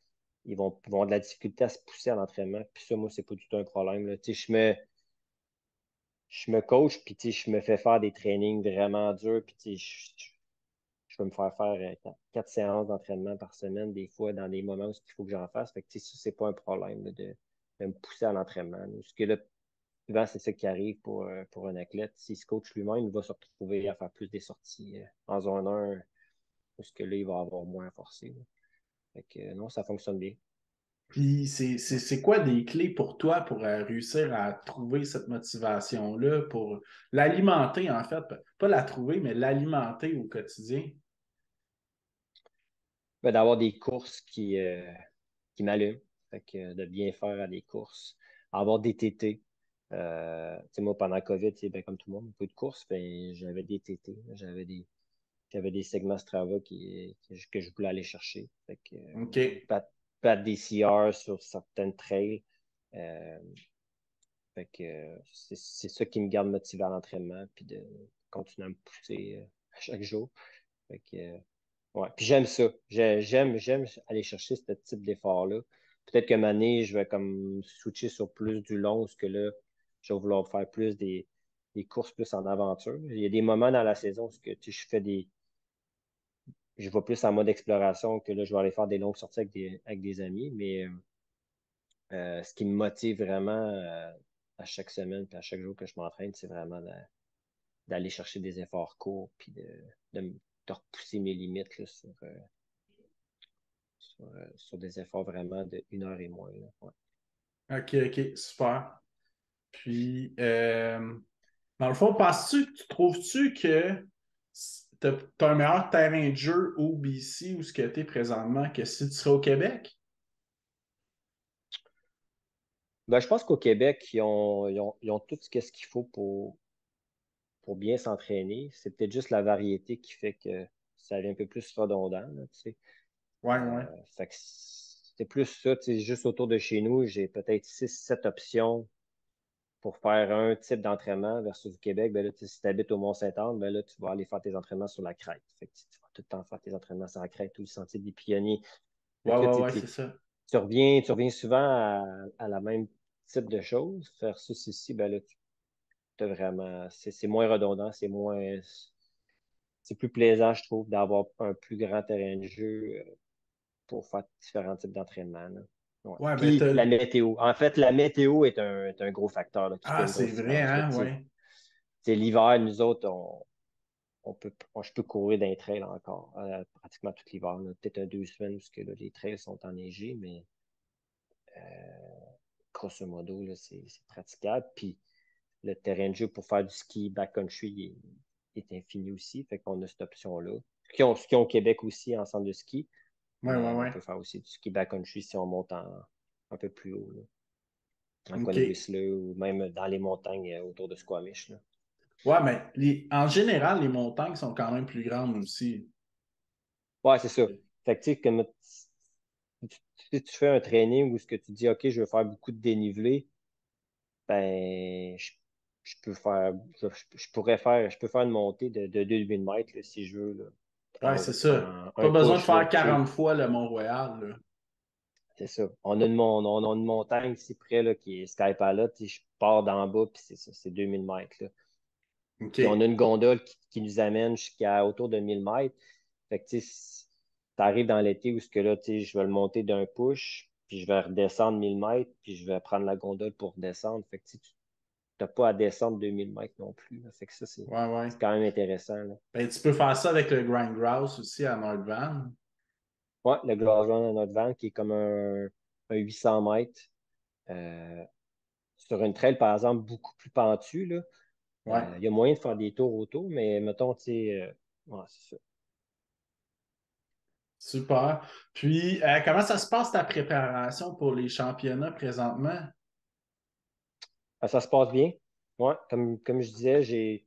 vont avoir de la difficulté à se pousser à l'entraînement. Puis ça, moi, c'est pas du tout un problème, là. Tu sais, je me coach, puis tu sais, je me fais faire des trainings vraiment durs, puis tu sais, je peux me faire 4 séances d'entraînement par semaine, des fois, dans des moments où il faut que j'en fasse. Fait que, tu sais, ça, c'est pas un problème là, de me pousser à l'entraînement, là. Parce que là, souvent, c'est ça qui arrive pour un athlète. S'il se coach lui-même, il va se retrouver à faire plus des sorties en zone 1, parce que là, il va avoir moins à forcer, là. Fait que non, ça fonctionne bien. Puis, c'est quoi des clés pour toi pour réussir à trouver cette motivation-là, pour l'alimenter, en fait? Pas la trouver, mais l'alimenter au quotidien. Ben, d'avoir des courses qui m'allument. Fait que de bien faire à des courses. Avoir des TT. Tu sais, moi, pendant la COVID, tu sais, ben, comme tout le monde, un peu de course, ben, j'avais des TT. J'avais des segments Strava que je voulais aller chercher. Fait que, OK. battre des CR sur certaines trails. Euh, Fait que c'est ça qui me garde motivé à l'entraînement, puis de continuer à me pousser à chaque jour. Fait que, ouais. Puis j'aime ça. J'aime aller chercher ce type d'effort-là. Peut-être que année, je vais comme switcher sur plus du long, parce que là, je vais vouloir faire plus des courses plus en aventure. Il y a des moments dans la saison où que, tu sais, je fais je vais plus en mode exploration que là, je vais aller faire des longues sorties avec des amis. Mais ce qui me motive vraiment à chaque semaine et à chaque jour que je m'entraîne, c'est vraiment d'aller chercher des efforts courts puis de repousser mes limites là, sur des efforts vraiment de 1 heure et moins. Là. Ouais. OK, OK, super. Puis, dans le fond, tu trouves-tu que tu as un meilleur terrain de jeu au BC où ce que tu es présentement que si tu serais au Québec? Ben, je pense qu'au Québec, ils ont tout ce qu'il faut pour bien s'entraîner. C'est peut-être juste la variété qui fait que ça devient un peu plus redondant. Là, tu sais. Ouais, ouais. Fait que c'est plus ça. Tu sais, juste autour de chez nous, j'ai peut-être 6 7 options pour faire un type d'entraînement versus du Québec. Ben là, tu sais, si tu habites au Mont-Saint-Anne, ben là, tu vas aller faire tes entraînements sur la crête. Fait que tu vas tout le temps faire tes entraînements sur la crête ou le sentier des pionniers. Fait Ouais, que là, ouais, ouais, c'est ça. tu reviens souvent à la même type de choses. Versus ici, ben là, tu as vraiment. C'est moins redondant, c'est plus plaisant, je trouve, d'avoir un plus grand terrain de jeu pour faire différents types d'entraînement. Là. Ouais. Ouais, ben Puis la météo. En fait, la météo est un gros facteur là, qui fait Ah, une c'est grosse vrai, différence. Là. hein, ouais. L'hiver, nous autres, je peux courir dans les trails encore, pratiquement tout l'hiver. Peut-être 2 semaines parce que là, les trails sont enneigés, mais grosso modo, là, c'est praticable. Puis le terrain de jeu pour faire du ski backcountry est infini aussi. Fait qu'on a cette option-là. Ce qu'ils ont au Québec aussi en centre de ski, Ouais, ouais, mais on ouais. peut faire aussi du ski backcountry si on monte un peu plus haut, là, en coin de OK. Whistler ou même dans les montagnes autour de Squamish. Là. Ouais, mais en général, les montagnes sont quand même plus grandes aussi. Ouais, c'est ça. Fait que, tu sais, comme si tu fais un training où ce que tu dis, OK, je veux faire beaucoup de dénivelé, ben, je peux faire, je peux faire une montée de 2000 mètres là, si je veux, là. Ouais, c'est ça. En Pas un besoin de push, là, faire tu sais. 40 fois le Mont-Royal, là. C'est ça. On a une montagne ici près là, qui est Skypala. Je pars d'en bas, puis c'est ça, c'est 2000 mètres. Là. Puis on a OK. une gondole qui nous amène jusqu'à autour de 1000 mètres. Fait que tu arrives dans l'été où ce que là, je vais le monter d'un push, puis je vais redescendre 1000 mètres, puis je vais prendre la gondole pour redescendre. Fait que tu n'as pas à descendre 2000 mètres non plus. Là. Fait que ça, Ouais, ouais. c'est quand même intéressant. Là. Ben, tu peux faire ça avec le Grind Grouse aussi à Nordvan. Ouais, le Glass Run à notre van qui est comme un 800 mètres. Euh, sur une trail, par exemple, beaucoup plus pentue, là. Ouais. Il y a moyen de faire des tours autour, mais mettons, tu sais, ouais, c'est ça. Super. Puis, comment ça se passe ta préparation pour les championnats présentement? Ça se passe bien. Ouais, comme je disais, je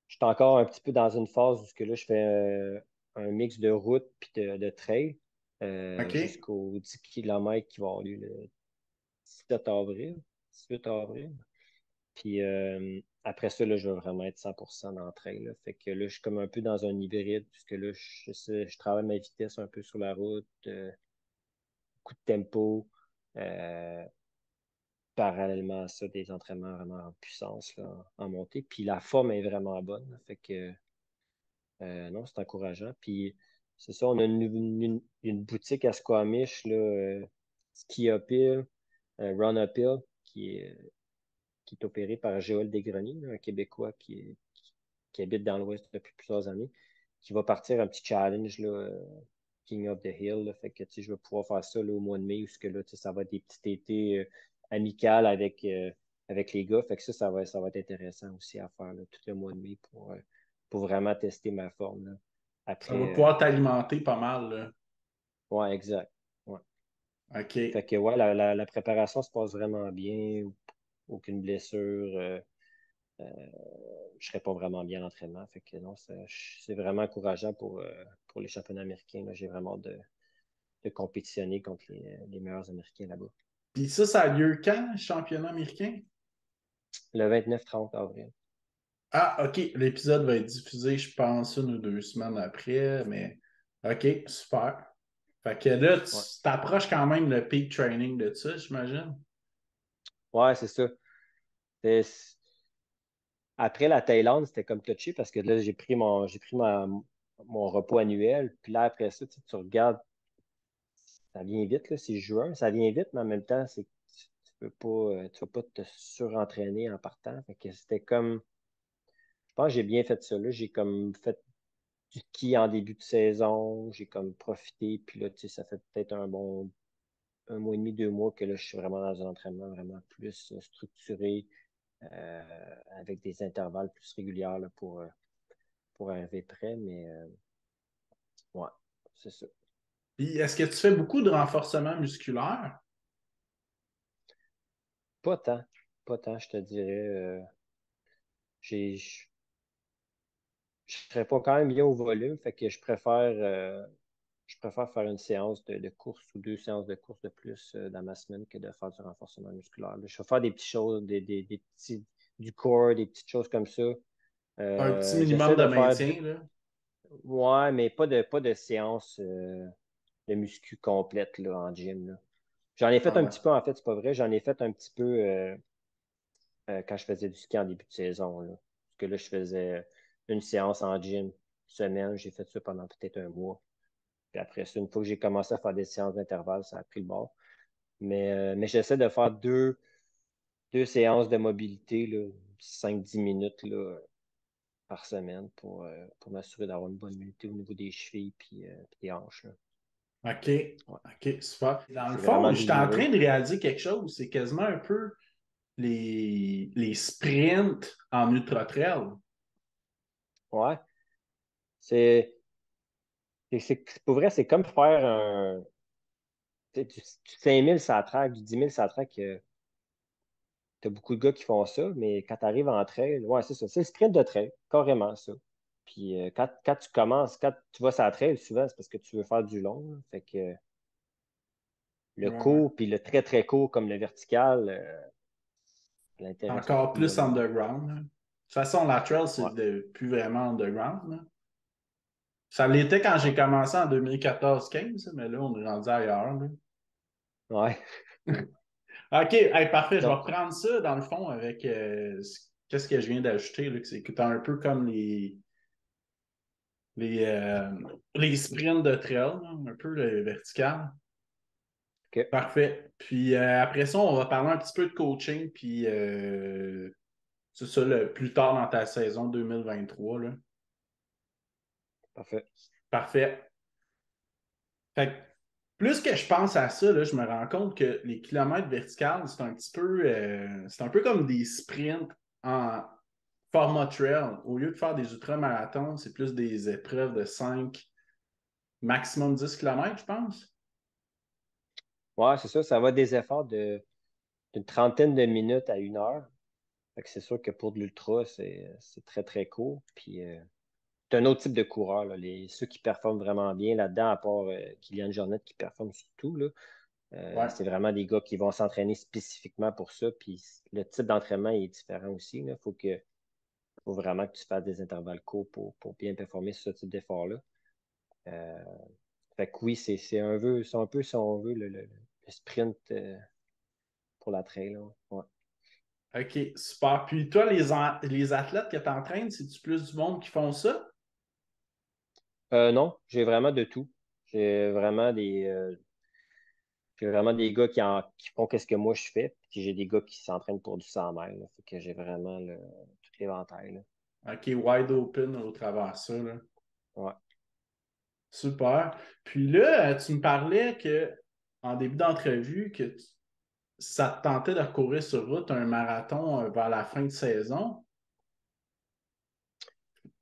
suis encore un petit peu dans une phase où que là, je fais un mix de route puis de trail OK? jusqu'aux 10 km qui vont avoir lieu le 17 avril, 18 avril. Puis après ça, là, je veux vraiment être 100% dans le trail. Là. Fait que là, je suis comme un peu dans un hybride, puisque là, je travaille ma vitesse un peu sur la route, coup de tempo. euh, Parallèlement à ça, des entraînements vraiment en puissance, là, en montée. Puis la forme est vraiment bonne. Là. Fait que non, c'est encourageant. Puis c'est ça, on a une boutique à Squamish, là, Ski Uphill, Run Uphill, qui est opérée par Géol Desgreniers, là, un Québécois qui habite dans l'Ouest depuis plusieurs années, qui va partir un petit challenge, là, King of the Hill. Là. Fait que je vais pouvoir faire ça là, au mois de mai, où que, là, ça va être des petits étés amicales avec les gars. Fait que ça va être intéressant aussi à faire là, tout le mois de mai pour vraiment tester ma forme. Là. Ça va Après, pouvoir t'alimenter pas mal, là. ouais, exact. Ouais. Fait OK. que ouais, la préparation se passe vraiment bien. Aucune blessure. Euh, je serais pas vraiment bien à l'entraînement. Fait que non, c'est vraiment encourageant pour les championnats américains. Là. J'ai vraiment de compétitionner contre les meilleurs Américains là-bas. Puis ça a lieu quand, le championnat américain? Le 29-30 avril. Ah, OK. L'épisode va être diffusé, je pense, 1 ou 2 semaines après, mais OK, super. Fait que là, tu Ouais, t'approches quand même le peak training de ça, j'imagine. ouais c'est ça. C'est- Après la Thaïlande, c'était comme touché parce que là, j'ai pris mon repos annuel. Puis là, après ça, tu regardes, ça vient vite, là, c'est juin, ça vient vite, mais en même temps, tu veux pas te surentraîner en partant. Fait que c'était comme, je pense que j'ai bien fait ça, là. J'ai comme fait du ski en début de saison, j'ai comme profité, puis là, tu sais, ça fait peut-être un mois et demi, 2 mois que là, je suis vraiment dans un entraînement vraiment plus structuré, avec des intervalles plus réguliers là, pour arriver prêt, mais ouais, c'est ça. Puis, est-ce que tu fais beaucoup de renforcement musculaire? Pas tant, pas tant, je te dirais. Je serais pas quand même bien au volume, fait que je préfère faire une séance de course ou 2 séances de course de plus dans ma semaine que de faire du renforcement musculaire. Là, je vais faire des petites choses, des petits, du core, des petites choses comme ça. Un petit J'essaie minimum de de faire maintien, là. ouais, mais pas de séance de muscu complète là, en gym. Là. J'en ai fait Ah un ouais. petit peu, en fait, c'est pas vrai. J'en ai fait un petit peu quand je faisais du ski en début de saison. Là. Parce que là, je faisais une séance en gym semaine. J'ai fait ça pendant peut-être un mois. Puis après ça, une fois que j'ai commencé à faire des séances d'intervalle, ça a pris le bord. Mais j'essaie de faire deux séances de mobilité, là, 5-10 minutes là, par semaine pour m'assurer d'avoir une bonne mobilité au niveau des chevilles puis des hanches. Là. OK. Ouais. OK, super. Dans le C'est fond, vraiment j'étais en train douloureux. de réaliser quelque chose. C'est quasiment un peu les sprints en ultra-trail. Ouais. C'est, pour vrai, c'est comme faire tu sais, du 5 000 ça track, du 10 000 ça track. T'as beaucoup de gars qui font ça, mais quand tu arrives en trail, ouais, c'est ça. C'est le sprint de trail, carrément ça. Puis quand tu commences, quand tu vas sur la trail, souvent, c'est parce que tu veux faire du long. Là. Fait que le Ouais, ouais. court, puis le très, très court comme le vertical, l'intérêt sont Encore beaucoup plus moindres. underground, là. De toute façon, la trail, Ouais. plus vraiment underground, là. Ça l'était quand j'ai Ouais. commencé en 2014-15, mais là, on est rendu ailleurs, là. Ouais. OK, hey, parfait. Je vais Non. reprendre ça, dans le fond, avec qu'est-ce que je viens d'ajouter, là, que c'est un peu comme les, euh, les sprints de trail, là, un peu le vertical. OK. Parfait. Puis après ça, on va parler un petit peu de coaching, puis c'est ça, plus tard dans ta saison 2023, là. Parfait. Parfait. Fait que, plus que je pense à ça, là, je me rends compte que les kilomètres verticales, c'est un peu comme des sprints en format trail. Au lieu de faire des ultramarathons, c'est plus des épreuves de 5 maximum 10 kilomètres, je pense. Ouais, c'est ça. Ça va des efforts d'une trentaine de minutes à 1 heure. Fait que c'est sûr que pour de l'ultra, c'est très, très court. Puis c'est un autre type de coureur, là. Ceux qui performent vraiment bien là-dedans, à part Kylian Jornet qui performe surtout, là, Ouais. c'est vraiment des gars qui vont s'entraîner spécifiquement pour ça. Puis le type d'entraînement est différent aussi. Il faut vraiment que tu fasses des intervalles courts pour bien performer sur ce type d'effort-là. Euh, Fait que oui, c'est un peu, si on veut, le sprint pour la trail. Là. Ouais. OK, super. Puis toi, les athlètes que tu entraînes, c'est-tu plus du monde qui font ça? Non, j'ai vraiment de tout. J'ai vraiment des, euh, j'ai vraiment des gars qui font qu'est-ce que moi je fais, puis j'ai des gars qui s'entraînent pour du 100 mètres. Là. Fait que j'ai vraiment tout l'éventail. Là. OK, wide open au travers de ça, là. Ouais. Super. Puis là, tu me parlais que en début d'entrevue, ça te tentait de recourir sur route un marathon vers la fin de saison.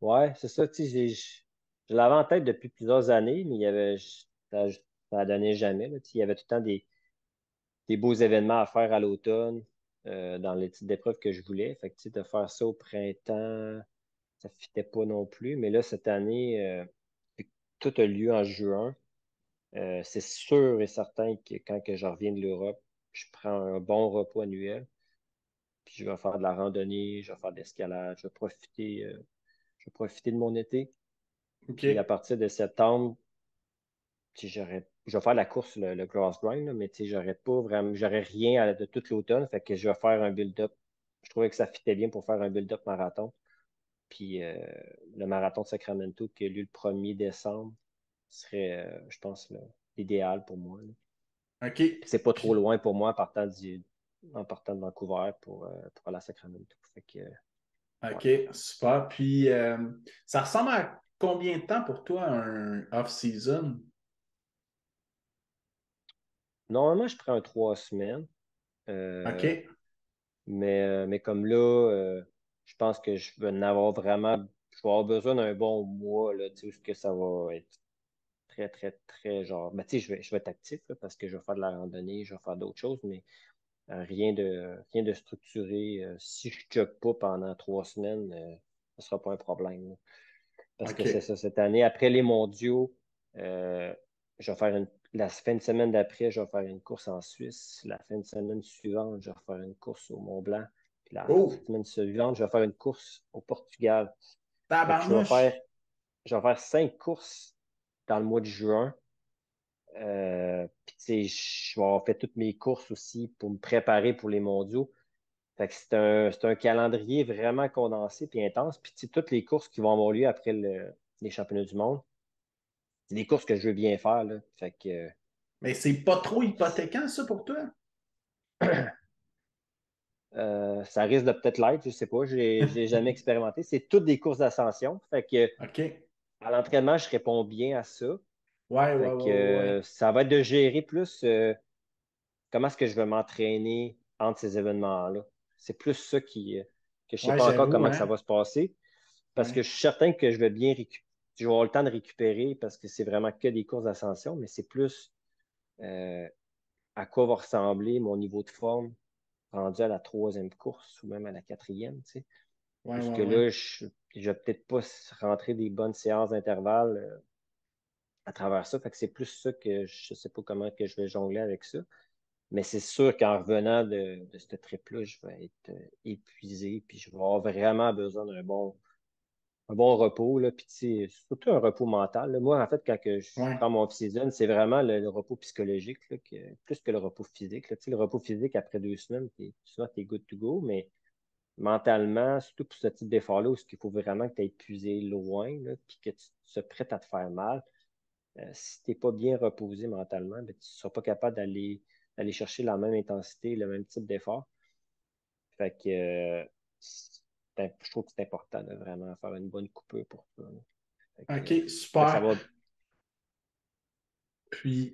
Ouais, c'est ça. Tu sais, je l'avais en tête depuis plusieurs années, mais ça, ça donnait jamais. Là. Tu sais, il y avait tout le temps des beaux événements à faire à l'automne dans les types d'épreuves que je voulais. Fait que, tu sais, de faire ça au printemps, ça ne fitait pas non plus. Mais là, cette année, vu que tout a lieu en juin. C'est sûr et certain que quand que je reviens de l'Europe, je prends un bon repos annuel, puis je vais faire de la randonnée, je vais faire de l'escalade, je vais profiter de mon été. OK. Puis à partir de septembre, je vais faire la course, le cross grind, là, mais tu sais, j'aurais pas vraiment, j'aurais rien de tout l'automne, fait que je vais faire un build-up. Je trouvais que ça fitait bien pour faire un build-up marathon. Puis le marathon de Sacramento qui a lieu le 1er décembre serait, je pense, l'idéal pour moi. Là. OK. Puis c'est pas trop Puis, loin pour moi en partant de Vancouver pour aller à Sacramento. Fait que, ouais. OK, super. Puis, ça ressemble à combien de temps pour toi un off-season? Normalement, je prends 3 semaines. Euh, OK. mais comme là, je pense que je vais en avoir vraiment. Je vais avoir besoin d'un bon mois, là, tu sais, où est-ce que ça va être très, très, très genre. Ben, tu sais, je vais être actif là, parce que je vais faire de la randonnée, je vais faire d'autres choses, mais rien de structuré. Si je ne jogue pas pendant 3 semaines, ce ne sera pas un problème. Là. Parce que c'est OK. ça, cette année, après les mondiaux, euh, je vais faire la fin de semaine d'après, je vais faire une course en Suisse. La fin de semaine suivante, je vais faire une course au Mont Blanc. Puis la Oh, semaine suivante, je vais faire une course au Portugal. Fait que tabarnouche! je vais faire 5 courses dans le mois de juin. Puis, tu sais, je vais avoir fait toutes mes courses aussi pour me préparer pour les mondiaux. Fait que c'est un calendrier vraiment condensé et intense. Puis, tu sais, toutes les courses qui vont avoir lieu après les championnats du monde, c'est des courses que je veux bien faire, là. Fait que Mais c'est pas trop hypothéquant, ça, pour toi? ça risque de peut-être l'être, je sais pas. Je l'ai jamais expérimenté. C'est toutes des courses d'ascension. Fait que OK. à l'entraînement, je réponds bien à ça. Ouais, ouais, Fait ouais, que ouais. ça va être de gérer plus comment est-ce que je vais m'entraîner entre ces événements-là. C'est plus ça que je sais Ouais, pas encore j'avoue, comment que ça hein? va se passer. Parce que Ouais. je suis certain que je vais bien je vais avoir le temps de récupérer parce que c'est vraiment que des courses d'ascension, mais c'est plus euh, à quoi va ressembler mon niveau de forme rendu à la troisième course ou même à la quatrième, tu sais. Ouais, Puisque ouais, ouais. là, je vais peut-être pas rentrer des bonnes séances d'intervalle à travers ça. Fait que c'est plus ça que je sais pas comment que je vais jongler avec ça. Mais c'est sûr qu'en revenant de ce trip-là, je vais être épuisé, puis je vais avoir vraiment besoin un bon repos, là, puis tu sais, surtout un repos mental. Là. Moi, en fait, quand que je Ouais, prends mon off-season, c'est vraiment le repos psychologique, là, plus que le repos physique. Là. Tu sais, le repos physique, après 2 semaines, souvent, tu es good to go, mais mentalement, surtout pour ce type d'effort-là, où il faut vraiment que tu aies épuisé loin, là, puis que tu sois prêt à te faire mal, si tu n'es pas bien reposé mentalement, ben, tu ne seras pas capable d'aller chercher la même intensité, le même type d'effort. Fait que je trouve que c'est important de vraiment faire une bonne coupure pour ça. Là. OK, Fait que ça super. va. Puis,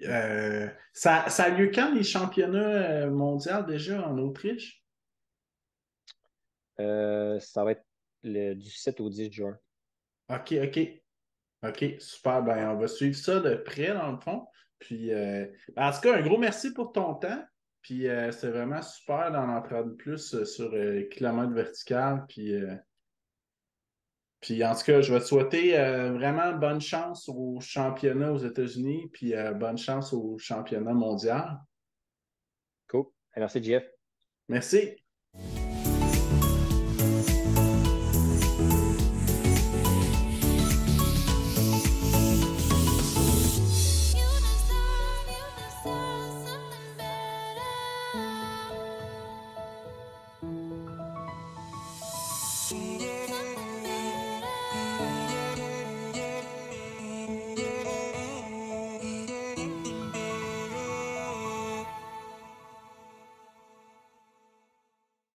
ça a lieu quand les championnats mondiaux déjà en Autriche? Ça va être du 7 au 10 juin. OK, OK. OK, super. Ben, Ouais. on va suivre ça de près, dans le fond. Puis, en tout cas, un gros merci pour ton temps. Puis, c'est vraiment super d'en apprendre plus sur kilomètre vertical. Puis, en tout cas, je vais te souhaiter vraiment bonne chance au championnat aux États-Unis. Puis, bonne chance au championnat mondial. Cool. Merci, Jeff. Merci.